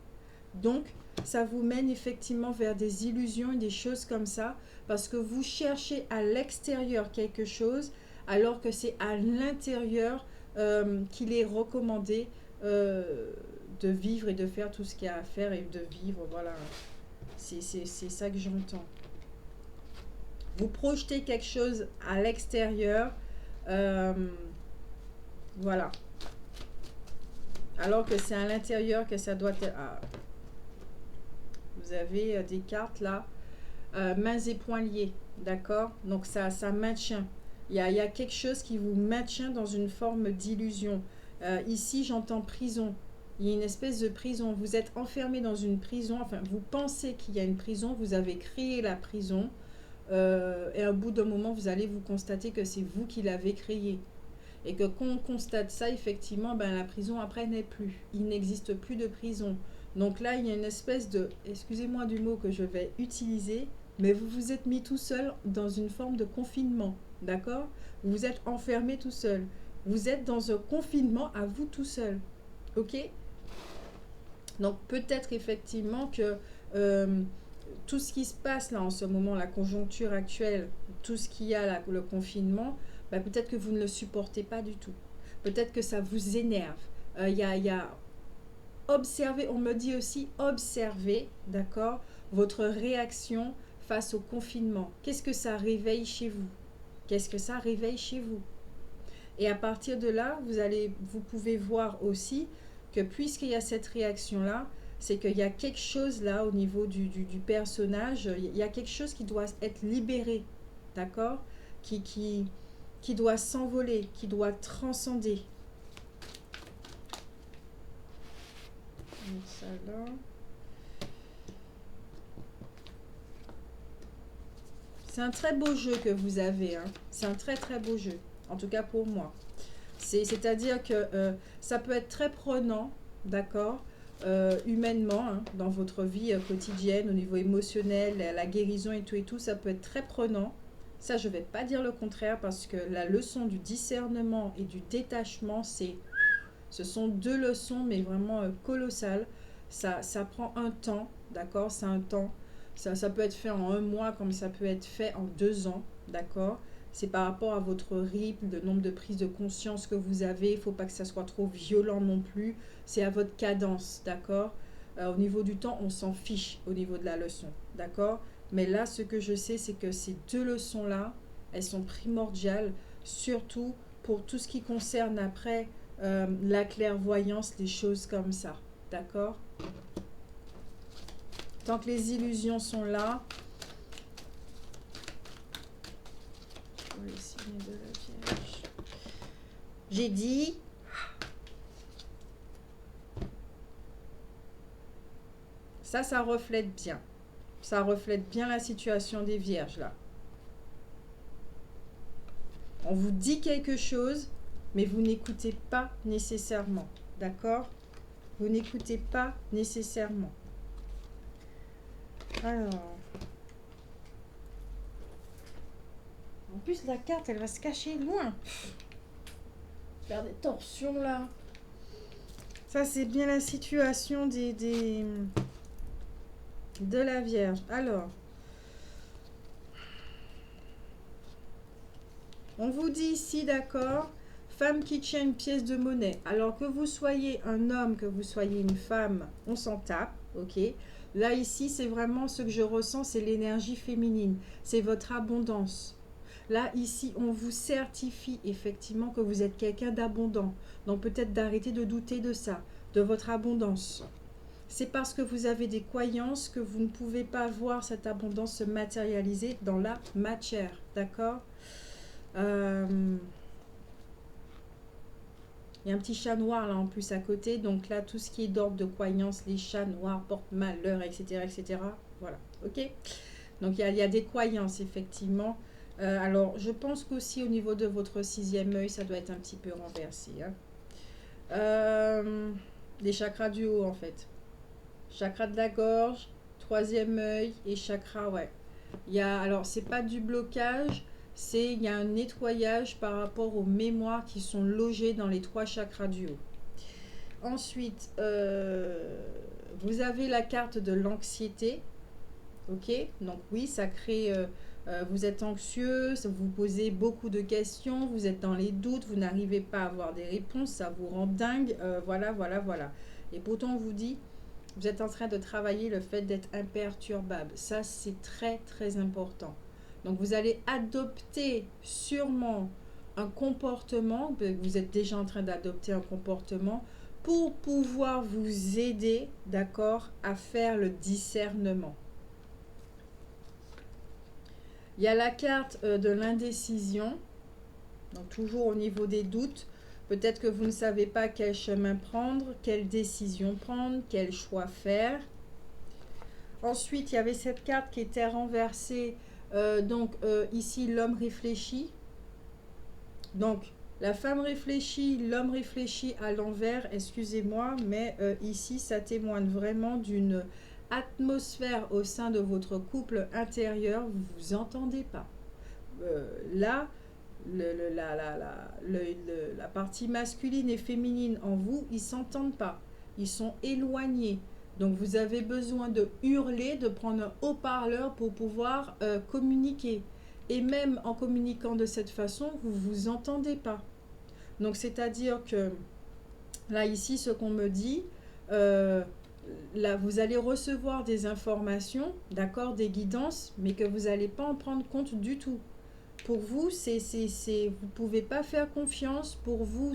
Donc ça vous mène effectivement vers des illusions et des choses comme ça, parce que vous cherchez à l'extérieur quelque chose, alors que c'est à l'intérieur qu'il est recommandé de vivre et de faire tout ce qu'il y a à faire et de vivre, voilà. C'est ça que j'entends. Vous projetez quelque chose à l'extérieur, voilà. Alors que c'est à l'intérieur que ça doit être... Ah. Vous avez des cartes là, mains et poings liés, d'accord? Donc ça maintient. Il y a quelque chose qui vous maintient dans une forme d'illusion. Ici, j'entends prison. Il y a une espèce de prison. Vous êtes enfermé dans une prison. Enfin, vous pensez qu'il y a une prison. Vous avez créé la prison. Et au bout d'un moment, vous allez vous constater que c'est vous qui l'avez créée. Et que quand on constate ça, effectivement, ben, la prison après n'est plus. Il n'existe plus de prison. Donc là, il y a une espèce de... Excusez-moi du mot que je vais utiliser, mais vous vous êtes mis tout seul dans une forme de confinement. D'accord? Vous vous êtes enfermé tout seul. Vous êtes dans un confinement à vous tout seul. Ok? Donc peut-être effectivement que tout ce qui se passe là en ce moment, la conjoncture actuelle, tout ce qu'il y a là, le confinement, bah, peut-être que vous ne le supportez pas du tout. Peut-être que ça vous énerve. Il y a observer, on me dit aussi observer, d'accord, votre réaction face au confinement. Qu'est-ce que ça réveille chez vous? Qu'est-ce que ça réveille chez vous? Et à partir de là, vous pouvez voir aussi que puisqu'il y a cette réaction-là, c'est qu'il y a quelque chose là au niveau du personnage, il y a quelque chose qui doit être libéré, d'accord, qui doit s'envoler, qui doit transcender. Ça là. C'est un très beau jeu que vous avez, hein. C'est un très très beau jeu, en tout cas pour moi. C'est-à-dire que ça peut être très prenant, d'accord, humainement, hein, dans votre vie quotidienne, au niveau émotionnel, la guérison et tout, ça peut être très prenant. Ça, je ne vais pas dire le contraire parce que la leçon du discernement et du détachement, ce sont deux leçons, mais vraiment colossales. Ça prend un temps, d'accord? C'est un temps. Ça peut être fait en un mois comme ça peut être fait en 2 ans, d'accord? C'est par rapport à votre rythme, le nombre de prises de conscience que vous avez. Il ne faut pas que ça soit trop violent non plus. C'est à votre cadence, d'accord? Au niveau du temps, on s'en fiche au niveau de la leçon, d'accord? Mais là, ce que je sais, c'est que ces deux leçons-là, elles sont primordiales, surtout pour tout ce qui concerne après la clairvoyance, les choses comme ça, d'accord? Tant que les illusions sont là, pour les signes de la Vierge, j'ai dit, ça reflète bien. Ça reflète bien la situation des Vierges, là. On vous dit quelque chose, mais vous n'écoutez pas nécessairement, d'accord? Vous n'écoutez pas nécessairement. Alors, en plus la carte, elle va se cacher loin. Faire des torsions là. Ça, c'est bien la situation de la Vierge. Alors, on vous dit ici, d'accord, femme qui tient une pièce de monnaie. Alors que vous soyez un homme, que vous soyez une femme, on s'en tape, ok? Là, ici, c'est vraiment ce que je ressens, c'est l'énergie féminine. C'est votre abondance. Là, ici, on vous certifie effectivement que vous êtes quelqu'un d'abondant. Donc, peut-être d'arrêter de douter de ça, de votre abondance. C'est parce que vous avez des croyances que vous ne pouvez pas voir cette abondance se matérialiser dans la matière. D'accord? Il y a un petit chat noir là en plus à côté. Donc là, tout ce qui est d'ordre de croyance, les chats noirs portent malheur, etc. etc. Voilà. Ok? Donc il y a des croyances effectivement. Alors je pense qu'aussi au niveau de votre sixième œil, ça doit être un petit peu renversé. Hein. Les chakras du haut en fait. Chakra de la gorge, troisième œil et chakra, ouais. Alors, c'est pas du blocage, il y a un nettoyage par rapport aux mémoires qui sont logées dans les 3 chakras du haut. Ensuite, vous avez la carte de l'anxiété. Ok, donc oui, ça crée. Vous êtes anxieux, vous vous posez beaucoup de questions, vous êtes dans les doutes, vous n'arrivez pas à avoir des réponses, ça vous rend dingue. Voilà, voilà, voilà. Et pourtant, on vous dit, vous êtes en train de travailler le fait d'être imperturbable. Ça, c'est très, très important. Donc, vous allez adopter sûrement un comportement. Vous êtes déjà en train d'adopter un comportement pour pouvoir vous aider, d'accord, à faire le discernement. Il y a la carte de l'indécision. Donc, toujours au niveau des doutes. Peut-être que vous ne savez pas quel chemin prendre, quelle décision prendre, quel choix faire. Ensuite, il y avait cette carte qui était renversée. Ici, l'homme réfléchit. Donc, la femme réfléchit, l'homme réfléchit à l'envers. Excusez-moi, mais ici, ça témoigne vraiment d'une atmosphère au sein de votre couple intérieur. Vous ne vous entendez pas. Là, la partie masculine et féminine en vous, ils ne s'entendent pas. Ils sont éloignés. Donc vous avez besoin de hurler, de prendre un haut-parleur pour pouvoir communiquer. Et même en communiquant de cette façon, vous ne vous entendez pas. Donc c'est-à-dire que là ici, ce qu'on me dit, là vous allez recevoir des informations, d'accord, des guidances, mais que vous n'allez pas en prendre compte du tout. Pour vous, vous ne pouvez pas faire confiance. Pour vous,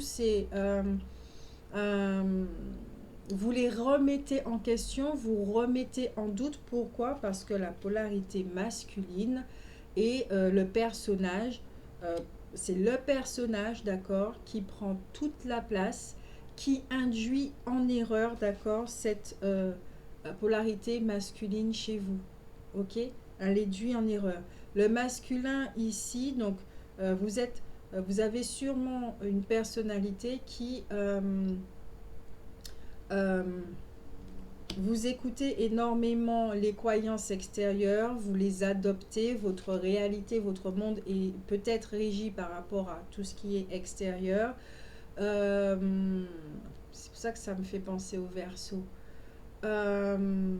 vous les remettez en question, vous remettez en doute. Pourquoi? Parce que la polarité masculine et le personnage, c'est le personnage, d'accord, qui prend toute la place, qui induit en erreur, d'accord, cette polarité masculine chez vous. Ok? Elle induit en erreur. Le masculin ici, donc vous êtes vous avez sûrement une personnalité qui vous écoutez énormément les croyances extérieures, vous les adoptez, votre réalité, votre monde est peut-être régi par rapport à tout ce qui est extérieur. C'est pour ça que ça me fait penser au Verseau. Euh,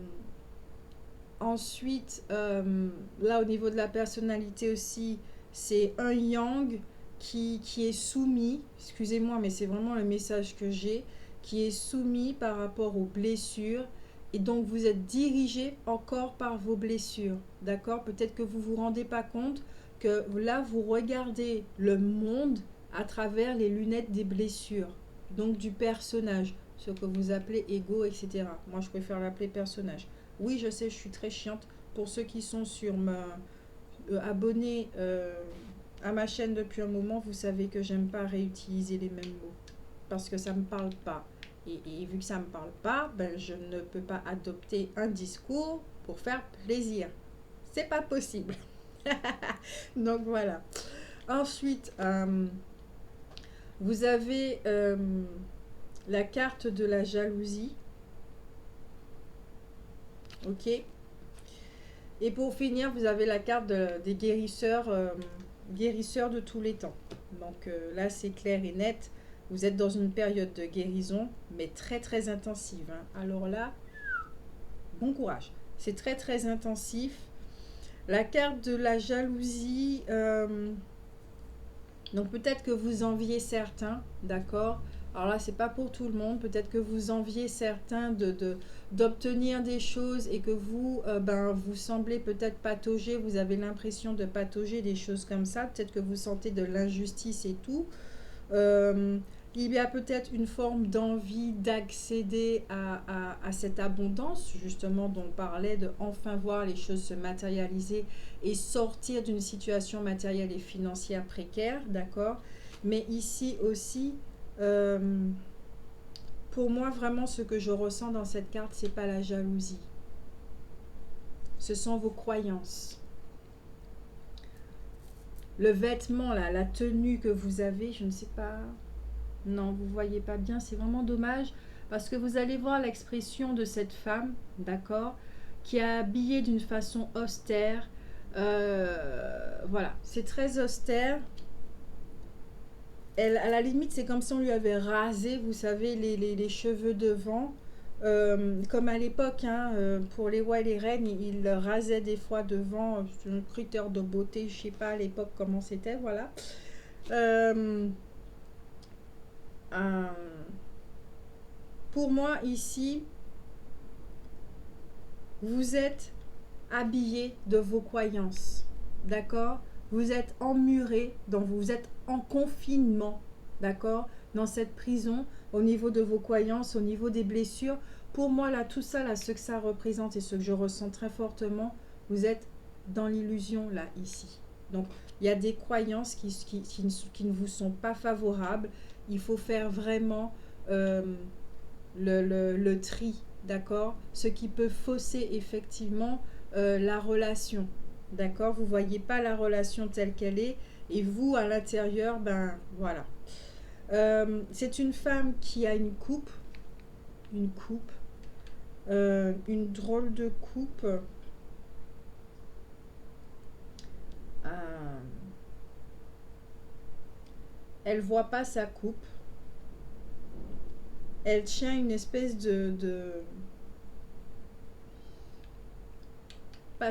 Ensuite, là au niveau de la personnalité aussi, c'est un yang qui est soumis, excusez-moi, mais c'est vraiment le message que j'ai, qui est soumis par rapport aux blessures. Et donc vous êtes dirigé encore par vos blessures. D'accord? Peut-être que vous ne vous rendez pas compte que là, vous regardez le monde à travers les lunettes des blessures. Donc du personnage, ce que vous appelez ego, etc. Moi, je préfère l'appeler personnage. Oui, je sais, je suis très chiante. Pour ceux qui sont abonnés à ma chaîne depuis un moment, vous savez que j'aime pas réutiliser les mêmes mots parce que ça me parle pas. Et vu que ça me parle pas, ben je ne peux pas adopter un discours pour faire plaisir. C'est pas possible. Donc voilà. Ensuite, vous avez la carte de la jalousie. Ok. Et pour finir, vous avez la carte des guérisseurs, guérisseurs de tous les temps. Donc là, c'est clair et net. Vous êtes dans une période de guérison, mais très très intensive. Hein. Alors là, bon courage. C'est très très intensif. La carte de la jalousie, donc peut-être que vous enviez certains, d'accord? Alors là, c'est pas pour tout le monde. Peut-être que vous enviez certains d'obtenir des choses et que vous, vous semblez peut-être patauger. Vous avez l'impression de patauger, des choses comme ça. Peut-être que vous sentez de l'injustice et tout. Il y a peut-être une forme d'envie d'accéder à cette abondance, justement, dont on parlait, de enfin voir les choses se matérialiser et sortir d'une situation matérielle et financière précaire, d'accord? Mais ici aussi, pour moi, vraiment, ce que je ressens dans cette carte, c'est pas la jalousie. Ce sont vos croyances. Le vêtement, là, la tenue que vous avez, je ne sais pas. Non, vous voyez pas bien, c'est vraiment dommage parce que vous allez voir l'expression de cette femme, d'accord, qui est habillée d'une façon austère. Voilà, c'est très austère. Elle, à la limite, c'est comme si on lui avait rasé, vous savez, les cheveux devant. Comme à l'époque, hein, pour les rois et les reines, ils le rasaient des fois devant, c'est un critère de beauté, je sais pas à l'époque comment c'était, voilà. Euh, euh, pour moi, ici, vous êtes habillé de vos croyances, d'accord? Vous êtes emmuré, donc vous êtes en confinement, d'accord? Dans cette prison, au niveau de vos croyances, au niveau des blessures. Pour moi, là, tout ça, là, ce que ça représente et ce que je ressens très fortement, vous êtes dans l'illusion, là, ici. Donc, il y a des croyances qui ne vous sont pas favorables. Il faut faire vraiment le tri, d'accord? Ce qui peut fausser effectivement la relation, d'accord? Vous voyez pas la relation telle qu'elle est et vous à l'intérieur, ben voilà. C'est une femme qui a une coupe, une drôle de coupe. Elle voit pas sa coupe. Elle tient une espèce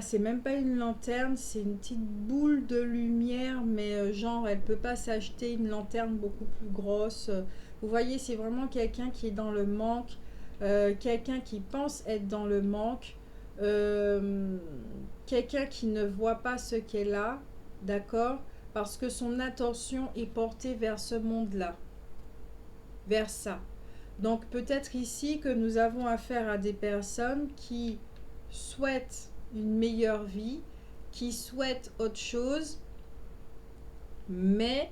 c'est même pas une lanterne, c'est une petite boule de lumière, mais genre elle peut pas s'acheter une lanterne beaucoup plus grosse. Vous voyez, c'est vraiment quelqu'un qui est dans le manque, quelqu'un qui pense être dans le manque, euh, quelqu'un qui ne voit pas ce qu'elle a, d'accord? Parce que son attention est portée vers ce monde-là, vers ça. Donc peut-être ici que nous avons affaire à des personnes qui souhaitent une meilleure vie, qui souhaitent autre chose, mais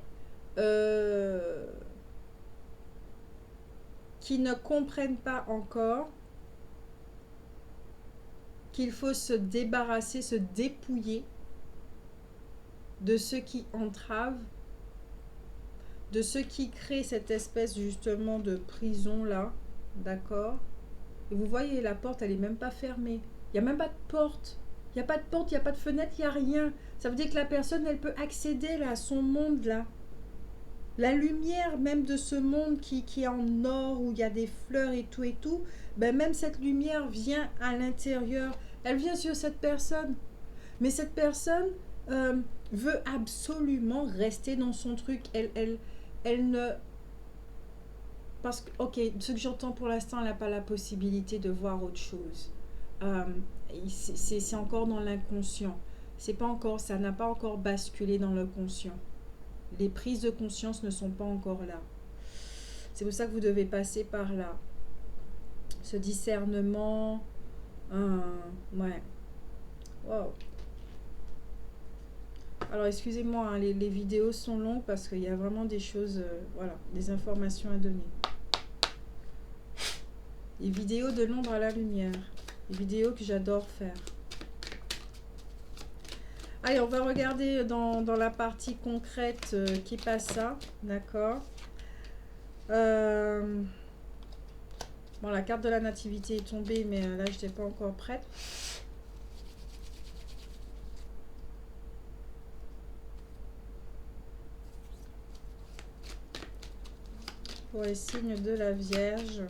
qui ne comprennent pas encore qu'il faut se débarrasser, se dépouiller de ce qui entrave de ce qui crée cette espèce justement de prison là, d'accord? Et vous voyez, la porte, elle est même pas fermée. Il n'y a même pas de porte. Il n'y a pas de porte, il n'y a pas de fenêtre, il n'y a rien. Ça veut dire que la personne, elle peut accéder là, à son monde là. La lumière même de ce monde qui est en or, où il y a des fleurs et tout, ben même cette lumière vient à l'intérieur. Elle vient sur cette personne. Mais cette personne euh, veut absolument rester dans son truc. Elle ne... Parce que, ok, ce que j'entends pour l'instant, elle n'a pas la possibilité de voir autre chose. Euh, c'est encore dans l'inconscient. C'est pas encore, ça n'a pas encore basculé dans le conscient. Les prises de conscience ne sont pas encore là. C'est pour ça que vous devez passer par là. Ce discernement. Ouais. Wow. Alors, excusez-moi, hein, les vidéos sont longues parce qu'il y a vraiment des choses, voilà, des informations à donner. Les vidéos de l'ombre à la lumière. Les vidéos que j'adore faire. Allez, on va regarder dans la partie concrète qui passe ça. D'accord. Bon, la carte de la nativité est tombée, mais là, je n'étais pas encore prête. Pour les signes de la Vierge.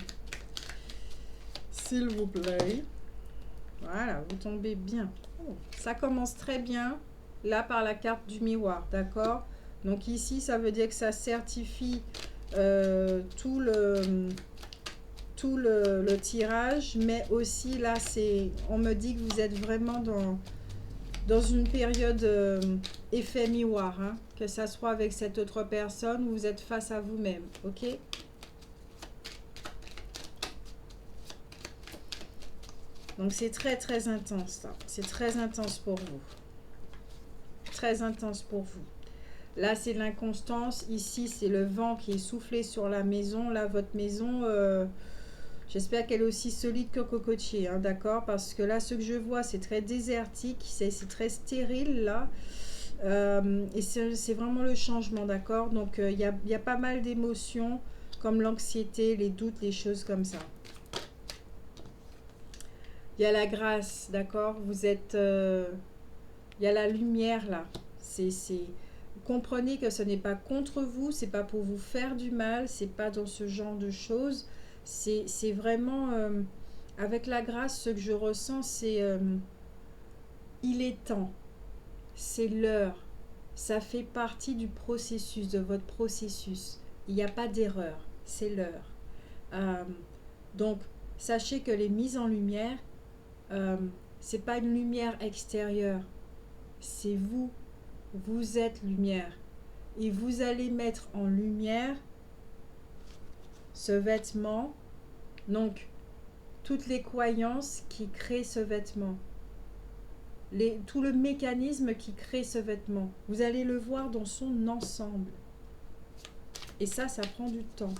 S'il vous plaît. Voilà, vous tombez bien. Oh, ça commence très bien, là, par la carte du miroir, d'accord? Donc ici, ça veut dire que ça certifie tout le tirage, mais aussi, là, on me dit que vous êtes vraiment dans une période effet miroir, hein, que ça soit avec cette autre personne ou vous êtes face à vous-même, ok? Donc c'est très très intense, là. C'est très intense pour vous. Très intense pour vous. Là, c'est l'inconstance. Ici, c'est le vent qui est soufflé sur la maison. Là, votre maison, j'espère qu'elle est aussi solide que cocotier, hein, d'accord? Parce que là, ce que je vois, c'est très désertique, c'est très stérile, là. Et c'est vraiment le changement, d'accord? Donc, il y a pas mal d'émotions, comme l'anxiété, les doutes, les choses comme ça. Il y a la grâce, d'accord? Vous êtes... il y a la lumière, là. Vous comprenez que ce n'est pas contre vous, c'est pas pour vous faire du mal, c'est pas dans ce genre de choses. C'est vraiment... avec la grâce, ce que je ressens, c'est... il est temps. C'est l'heure. Ça fait partie du processus, de votre processus. Il n'y a pas d'erreur. C'est l'heure. Euh, donc, sachez que les mises en lumière, c'est pas une lumière extérieure. C'est vous. Vous êtes lumière. Et vous allez mettre en lumière ce vêtement. Donc, toutes les croyances qui créent ce vêtement. Tout le mécanisme qui crée ce vêtement. Vous allez le voir dans son ensemble. Et ça prend du temps.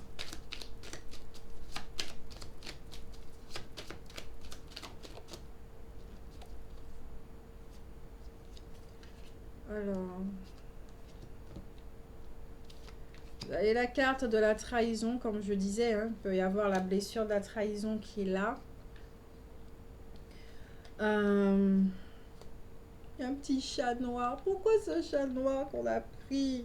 Alors... Et la carte de la trahison, comme je disais, hein, il peut y avoir la blessure de la trahison qui est là. Il y a un petit chat noir. Pourquoi ce chat noir qu'on a pris?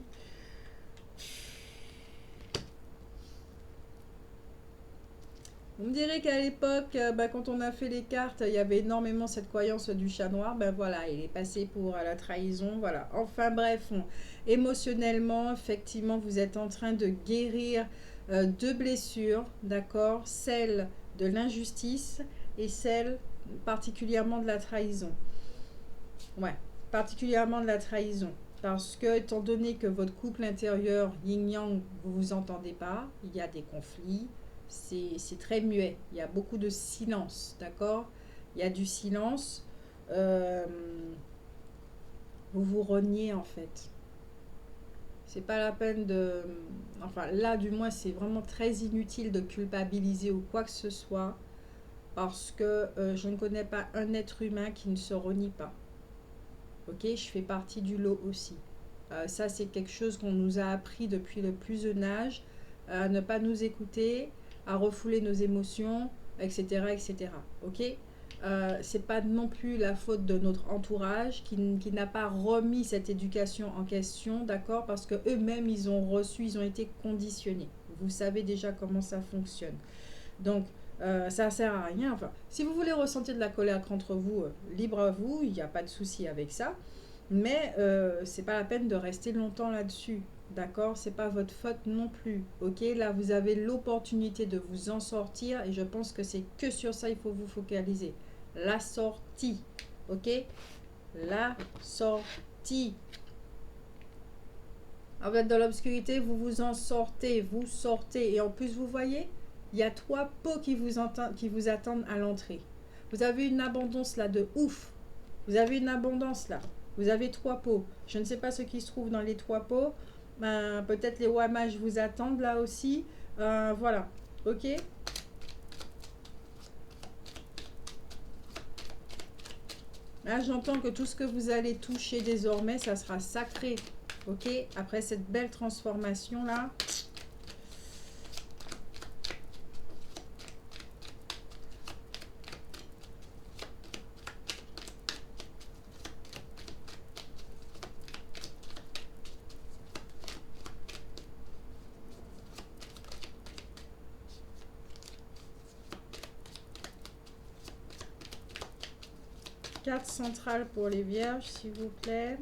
Vous me direz qu'à l'époque, quand on a fait les cartes, il y avait énormément cette croyance du chat noir. Ben voilà, il est passé pour la trahison. Voilà. Enfin bref, émotionnellement, effectivement, vous êtes en train de guérir deux blessures, d'accord? Celle de l'injustice et celle particulièrement de la trahison. Ouais, particulièrement de la trahison. Parce que, étant donné que votre couple intérieur, yin-yang, vous vous entendez pas, il y a des conflits, c'est très muet. Il y a beaucoup de silence, d'accord? Il y a du silence. Vous vous reniez, en fait. C'est pas la peine de... Enfin, là, du moins, c'est vraiment très inutile de culpabiliser ou quoi que ce soit. Parce que je ne connais pas un être humain qui ne se renie pas. Ok, je fais partie du lot aussi. Ça, c'est quelque chose qu'on nous a appris depuis le plus jeune âge, à ne pas nous écouter, à refouler nos émotions, etc. etc. Ok. C'est pas non plus la faute de notre entourage qui n'a pas remis cette éducation en question, d'accord, parce que eux-mêmes ils ont reçu, ils ont été conditionnés. Vous savez déjà comment ça fonctionne. Donc ça sert à rien. Enfin, si vous voulez ressentir de la colère contre vous, libre à vous, il n'y a pas de souci avec ça. Mais c'est pas la peine de rester longtemps là-dessus. D'accord? C'est pas votre faute non plus. Ok? Là, vous avez l'opportunité de vous en sortir et je pense que c'est que sur ça il faut vous focaliser. La sortie. Ok? La sortie. En fait, dans l'obscurité, vous vous en sortez, vous sortez. Et en plus, vous voyez, il y a 3 pots qui vous attendent à l'entrée. Vous avez une abondance là de ouf. Vous avez une abondance là. Vous avez 3 pots. Je ne sais pas ce qui se trouve dans les 3 pots. Peut-être les Wamages vous attendent là aussi. Voilà. Ok. Là, j'entends que tout ce que vous allez toucher désormais, ça sera sacré. Ok. Après cette belle transformation là. Carte centrale pour les vierges, s'il vous plaît.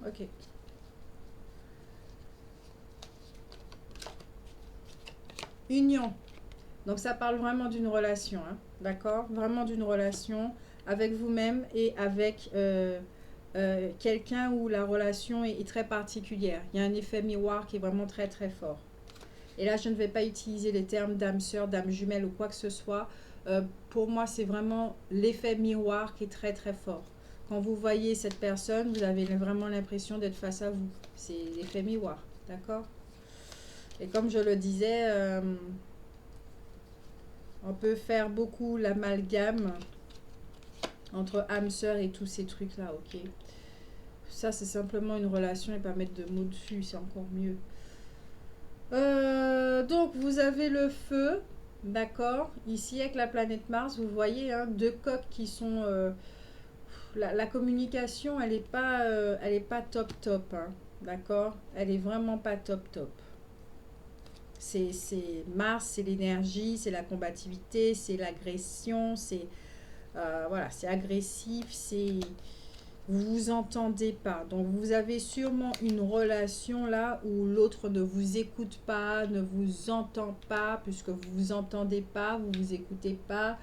Ok. Union. Donc ça parle vraiment d'une relation, hein, d'accord? Vraiment d'une relation avec vous-même et avec quelqu'un où la relation est très particulière. Il y a un effet miroir qui est vraiment très très fort. Et là, je ne vais pas utiliser les termes d'âme sœur, d'âme jumelle ou quoi que ce soit. Pour moi, c'est vraiment l'effet miroir qui est très très fort. Quand vous voyez cette personne, vous avez vraiment l'impression d'être face à vous. C'est l'effet miroir, d'accord? Et comme je le disais, on peut faire beaucoup l'amalgame entre âme sœur et tous ces trucs-là, ok? Ça, c'est simplement une relation et pas mettre de mots dessus, c'est encore mieux. Donc, vous avez le feu, d'accord? Ici, avec la planète Mars, vous voyez, hein, 2 coques qui sont... la communication, elle est pas top top, hein, d'accord? Elle est vraiment pas top top. C'est Mars, c'est l'énergie, c'est la combativité, c'est l'agression, c'est voilà, c'est agressif, c'est vous vous entendez pas. Donc vous avez sûrement une relation là où l'autre ne vous écoute pas, ne vous entend pas, puisque vous vous entendez pas, vous vous écoutez pas.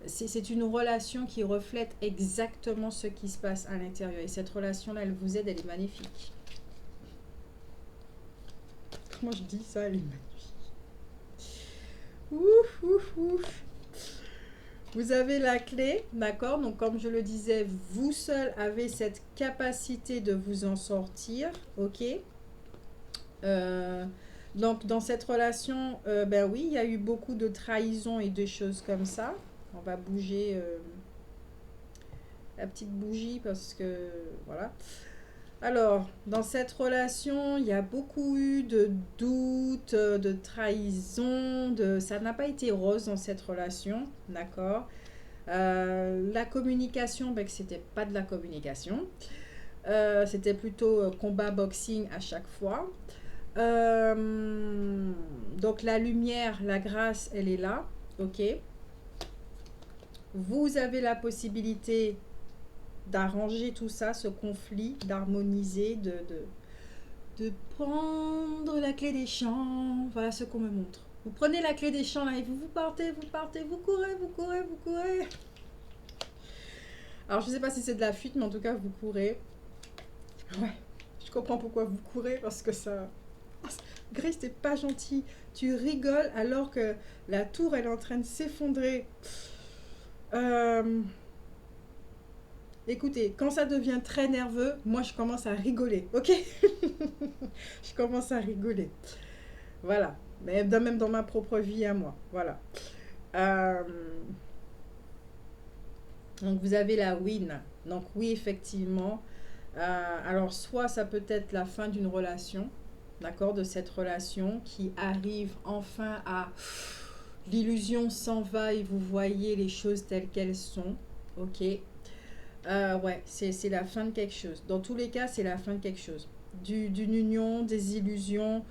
C'est une relation qui reflète exactement ce qui se passe à l'intérieur. Et cette relation-là, elle vous aide, elle est magnifique. Comment je dis ça, elle est magnifique. Ouf, ouf, ouf. Vous avez la clé, d'accord? Donc, comme je le disais, vous seul avez cette capacité de vous en sortir, ok? Donc, dans cette relation, ben oui, il y a eu beaucoup de trahison et de choses comme ça. On va bouger la petite bougie parce que, voilà. Alors, dans cette relation, il y a beaucoup eu de doutes, de trahison, ça n'a pas été rose dans cette relation, d'accord? La communication, ben, c'était pas de la communication. C'était plutôt combat boxing à chaque fois. Donc la lumière, la grâce, elle est là, ok. Vous avez la possibilité d'arranger tout ça, ce conflit, d'harmoniser, de prendre la clé des champs. Voilà ce qu'on me montre. Vous prenez la clé des champs là et vous partez, vous courez, vous courez, vous courez. Alors je sais pas si c'est de la fuite, mais en tout cas vous courez. Ouais, je comprends pourquoi vous courez parce que ça... Grace, t'es pas gentil. Tu rigoles alors que la tour elle est en train de s'effondrer. Écoutez, quand ça devient très nerveux, moi je commence à rigoler, ok? Je commence à rigoler. Voilà. Mais même dans ma propre vie à moi. Voilà. Donc vous avez la win. Donc oui, effectivement. Alors, soit ça peut être la fin d'une relation, d'accord, de cette relation qui arrive enfin à... L'illusion s'en va et vous voyez les choses telles qu'elles sont, ok. Ouais, c'est la fin de quelque chose. Dans tous les cas, c'est la fin de quelque chose. D'une union, des illusions,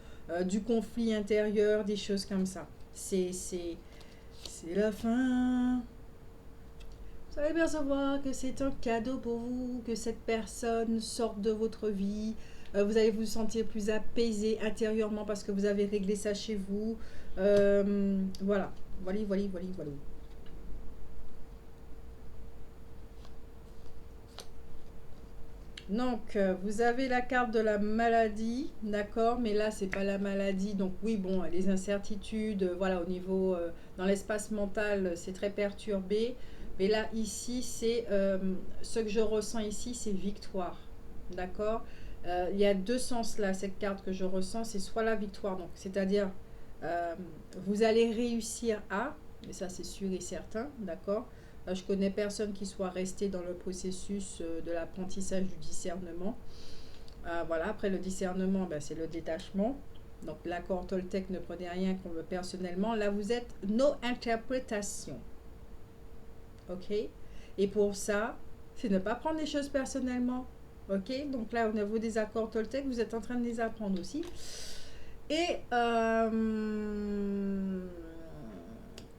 du conflit intérieur, des choses comme ça. C'est la fin. Vous allez bien savoir que c'est un cadeau pour vous, que cette personne sorte de votre vie. Vous allez vous sentir plus apaisé intérieurement parce que vous avez réglé ça chez vous. Voilà. Voilà, voilà, voilà, voilà. Donc, vous avez la carte de la maladie, d'accord, mais là, c'est pas la maladie. Donc, oui, bon, les incertitudes, voilà, au niveau, dans l'espace mental, c'est très perturbé. Mais là, ici, c'est ce que je ressens ici, c'est victoire, d'accord. Il y a deux sens là, cette carte que je ressens, c'est soit la victoire, donc, c'est-à-dire, euh, vous allez réussir à, mais ça, c'est sûr et certain, d'accord. Je connais personne qui soit resté dans le processus de l'apprentissage du discernement. Voilà, après le discernement, ben, c'est le détachement. Donc l'accord Toltec, ne prenez rien qu'on veut personnellement. Là, vous êtes nos interprétations. Ok. Et pour ça, c'est ne pas prendre les choses personnellement. Ok. Donc là, au niveau des accords Toltec, vous êtes en train de les apprendre aussi. Et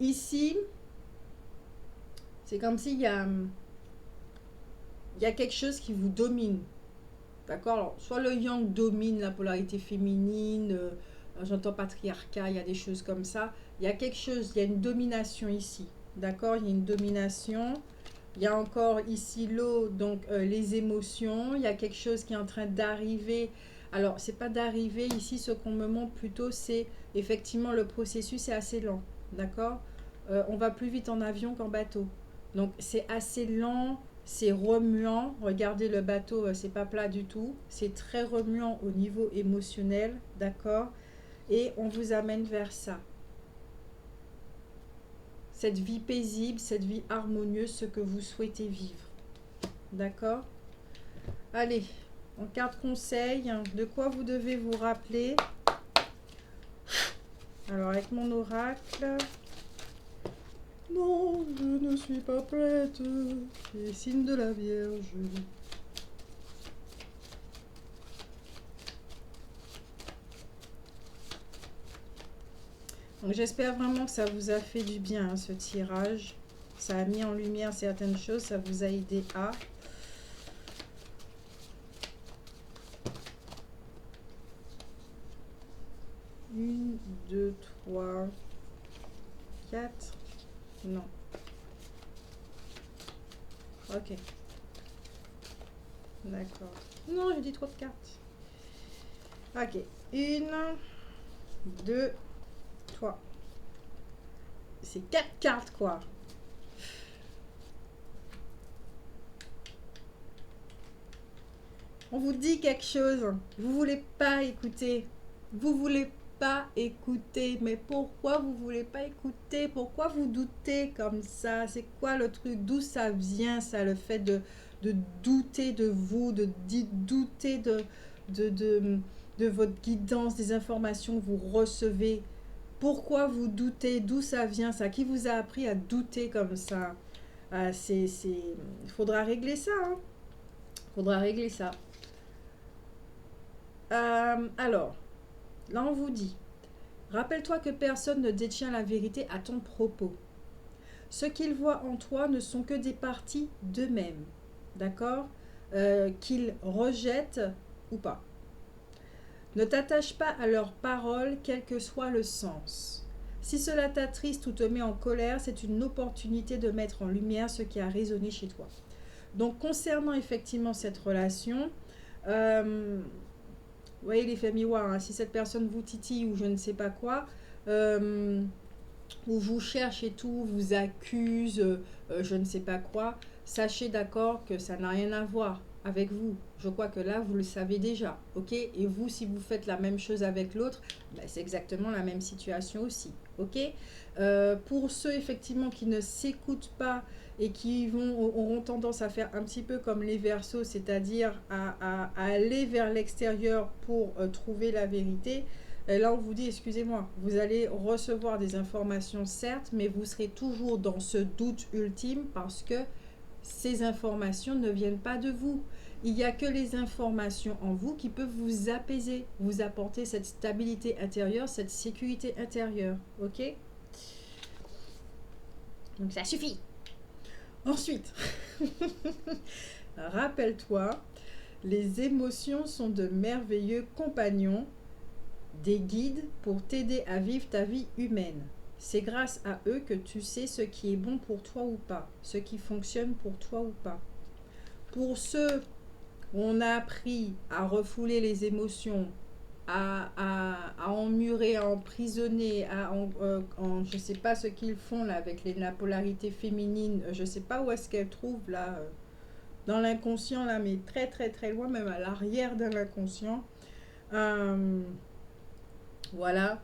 ici, c'est comme s'il y a quelque chose qui vous domine. D'accord. Alors, soit le yang domine la polarité féminine, j'entends patriarcat, il y a des choses comme ça. Il y a quelque chose, il y a une domination ici. D'accord. Il y a une domination. Il y a encore ici l'eau, donc les émotions. Il y a quelque chose qui est en train d'arriver. Alors, c'est pas d'arriver. Ici, ce qu'on me montre plutôt, c'est effectivement le processus est assez lent. D'accord. On va plus vite en avion qu'en bateau. Donc, c'est assez lent. C'est remuant. Regardez le bateau, c'est pas plat du tout. C'est très remuant au niveau émotionnel. D'accord. Et on vous amène vers ça. Cette vie paisible, cette vie harmonieuse, ce que vous souhaitez vivre. D'accord. Allez, en carte conseil, de quoi vous devez vous rappeler. Alors, avec mon oracle. Non, je ne suis pas prête. Les signes de la Vierge. Donc, j'espère vraiment que ça vous a fait du bien, hein, ce tirage. Ça a mis en lumière certaines choses, ça vous a aidé à... 1, 2, 3, 4. Non. Ok. D'accord. Non, j'ai dit trop de cartes. Ok. 1, 2, 3. C'est 4 cartes, quoi. On vous dit quelque chose. Vous voulez pas écouter. Vous voulez pas écouter. Mais pourquoi vous voulez pas écouter? Pourquoi vous doutez comme ça? C'est quoi le truc? D'où ça vient, ça, le fait de douter de vous, de douter de votre guidance, des informations que vous recevez? Pourquoi vous doutez? D'où ça vient, ça? Qui vous a appris à douter comme ça? Il faudra régler ça, hein. Faudra régler ça. Alors, là on vous dit, rappelle-toi que personne ne détient la vérité à ton propos. Ce qu'ils voient en toi ne sont que des parties d'eux-mêmes, d'accord, qu'ils rejettent ou pas. Ne t'attache pas à leurs paroles, quel que soit le sens. Si cela t'attriste ou te met en colère, c'est une opportunité de mettre en lumière ce qui a résonné chez toi. Donc, concernant effectivement cette relation, vous voyez l'effet miroir, hein, si cette personne vous titille ou je ne sais pas quoi, ou vous cherche et tout, vous accuse, je ne sais pas quoi, sachez d'accord que ça n'a rien à voir. avec vous. Je crois que là, vous le savez déjà, ok? Et vous, si vous faites la même chose avec l'autre, ben, c'est exactement la même situation aussi, ok? Pour ceux, effectivement, qui ne s'écoutent pas et qui auront tendance à faire un petit peu comme les Verseaux, c'est-à-dire à aller vers l'extérieur pour trouver la vérité, là, on vous dit, excusez-moi, vous allez recevoir des informations, certes, mais vous serez toujours dans ce doute ultime parce que ces informations ne viennent pas de vous. Il n'y a que les informations en vous qui peuvent vous apaiser, vous apporter cette stabilité intérieure, cette sécurité intérieure. Ok? Donc ça suffit. Ensuite, rappelle-toi, les émotions sont de merveilleux compagnons, des guides pour t'aider à vivre ta vie humaine. C'est grâce à eux que tu sais ce qui est bon pour toi ou pas, ce qui fonctionne pour toi ou pas. Pour ceux où on a appris à refouler les émotions, à emmurer, à emprisonner, je ne sais pas ce qu'ils font là avec la polarité féminine, je ne sais pas où est-ce qu'elles trouvent là, dans l'inconscient là, mais très très très loin, même à l'arrière de l'inconscient. Voilà,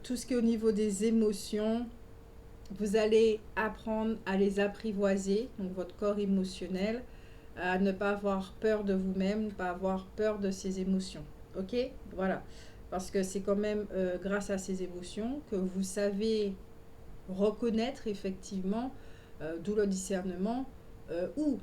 tout ce qui est au niveau des émotions, vous allez apprendre à les apprivoiser, donc votre corps émotionnel, à ne pas avoir peur de vous-même, ne pas avoir peur de ses émotions. Ok? Voilà. Parce que c'est quand même grâce à ces émotions que vous savez reconnaître effectivement, d'où le discernement, ou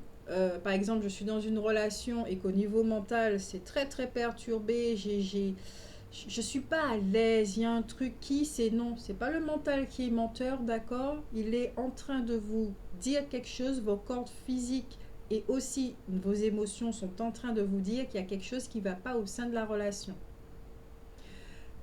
par exemple je suis dans une relation et qu'au niveau mental c'est très très perturbé, je suis pas à l'aise, il y a un truc qui, c'est non, c'est pas le mental qui est menteur, d'accord? Il est en train de vous dire quelque chose, vos cordes physiques et aussi vos émotions sont en train de vous dire qu'il y a quelque chose qui ne va pas au sein de la relation.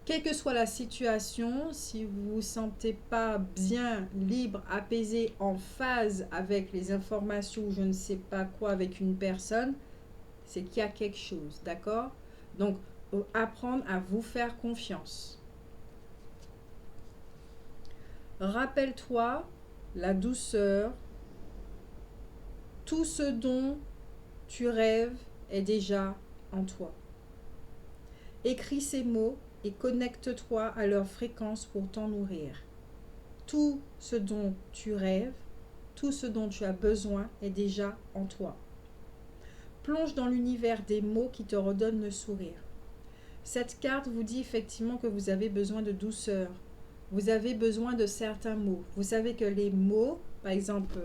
Quelle que soit la situation, si vous ne vous sentez pas bien, libre, apaisé, en phase avec les informations ou je ne sais pas quoi avec une personne, c'est qu'il y a quelque chose, d'accord? Donc, apprendre à vous faire confiance. Rappelle-toi la douceur, tout ce dont tu rêves est déjà en toi. Écris ces mots et connecte-toi à leur fréquence pour t'en nourrir. Tout ce dont tu rêves, tout ce dont tu as besoin est déjà en toi. Plonge dans l'univers des mots qui te redonnent le sourire. Cette carte vous dit effectivement que vous avez besoin de douceur. Vous avez besoin de certains mots. Vous savez que les mots, par exemple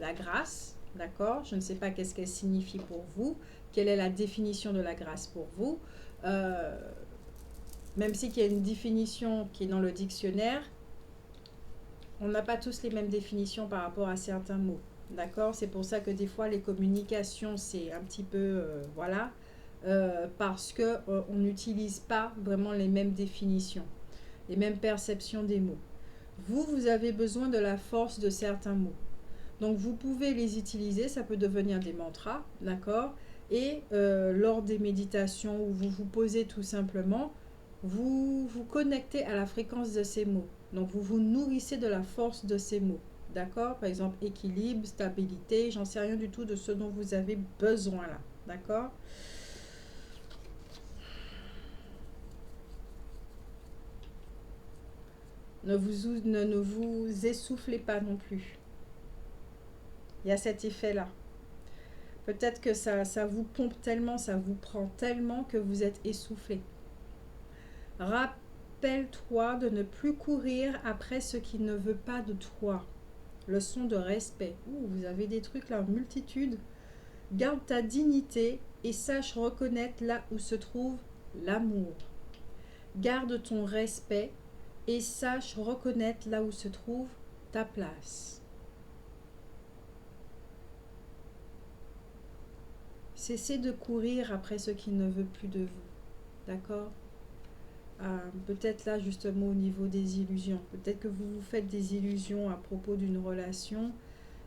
la grâce, d'accord? Je ne sais pas qu'est-ce qu'elle signifie pour vous. Quelle est la définition de la grâce pour vous? Même si il y a une définition qui est dans le dictionnaire, on n'a pas tous les mêmes définitions par rapport à certains mots. D'accord? C'est pour ça que des fois les communications, c'est un petit peu... voilà. Parce qu'on n'utilise pas vraiment les mêmes définitions, les mêmes perceptions des mots. Vous avez besoin de la force de certains mots. Donc vous pouvez les utiliser, ça peut devenir des mantras, d'accord? Et lors des méditations où vous vous posez tout simplement, vous vous connectez à la fréquence de ces mots. Donc vous vous nourrissez de la force de ces mots, d'accord? Par exemple équilibre, stabilité, j'en sais rien du tout de ce dont vous avez besoin là, d'accord? Ne vous essoufflez pas non plus. Il y a cet effet-là. Peut-être que ça vous pompe tellement, ça vous prend tellement que vous êtes essoufflé. Rappelle-toi de ne plus courir après ce qui ne veut pas de toi. Leçon de respect. Vous avez des trucs là en multitude. Garde ta dignité et sache reconnaître là où se trouve l'amour. Garde ton respect et sache reconnaître là où se trouve ta place. Cessez de courir après ce qui ne veut plus de vous. D'accord? Peut-être là justement au niveau des illusions. Peut-être que vous vous faites des illusions à propos d'une relation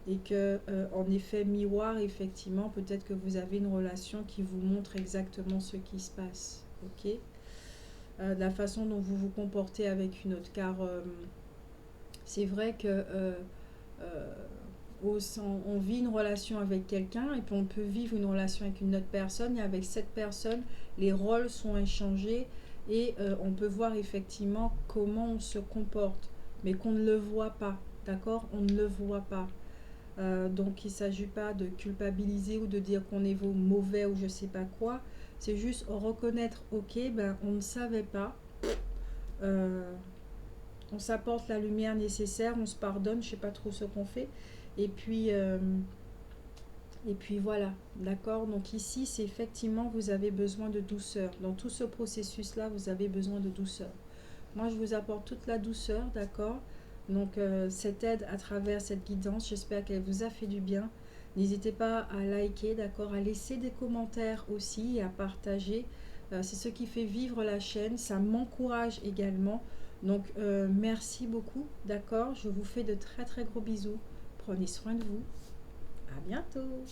et que en effet miroir, effectivement, peut-être que vous avez une relation qui vous montre exactement ce qui se passe. Ok? La façon dont vous vous comportez avec une autre. Car c'est vrai que on vit une relation avec quelqu'un et puis on peut vivre une relation avec une autre personne et avec cette personne, les rôles sont échangés et on peut voir effectivement comment on se comporte, mais qu'on ne le voit pas, d'accord? On ne le voit pas. Donc il ne s'agit pas de culpabiliser ou de dire qu'on est mauvais ou je sais pas quoi. C'est juste reconnaître, ok, ben on ne savait pas. Euh, on s'apporte la lumière nécessaire, on se pardonne, je sais pas trop ce qu'on fait. Et puis voilà, d'accord. Donc ici, c'est effectivement, vous avez besoin de douceur. Dans tout ce processus-là, vous avez besoin de douceur. Moi, je vous apporte toute la douceur, d'accord. Donc cette aide à travers cette guidance, j'espère qu'elle vous a fait du bien. N'hésitez pas à liker, d'accord, à laisser des commentaires aussi et à partager. C'est ce qui fait vivre la chaîne, ça m'encourage également. Donc merci beaucoup, d'accord. Je vous fais de très très gros bisous. Prenez soin de vous. À bientôt.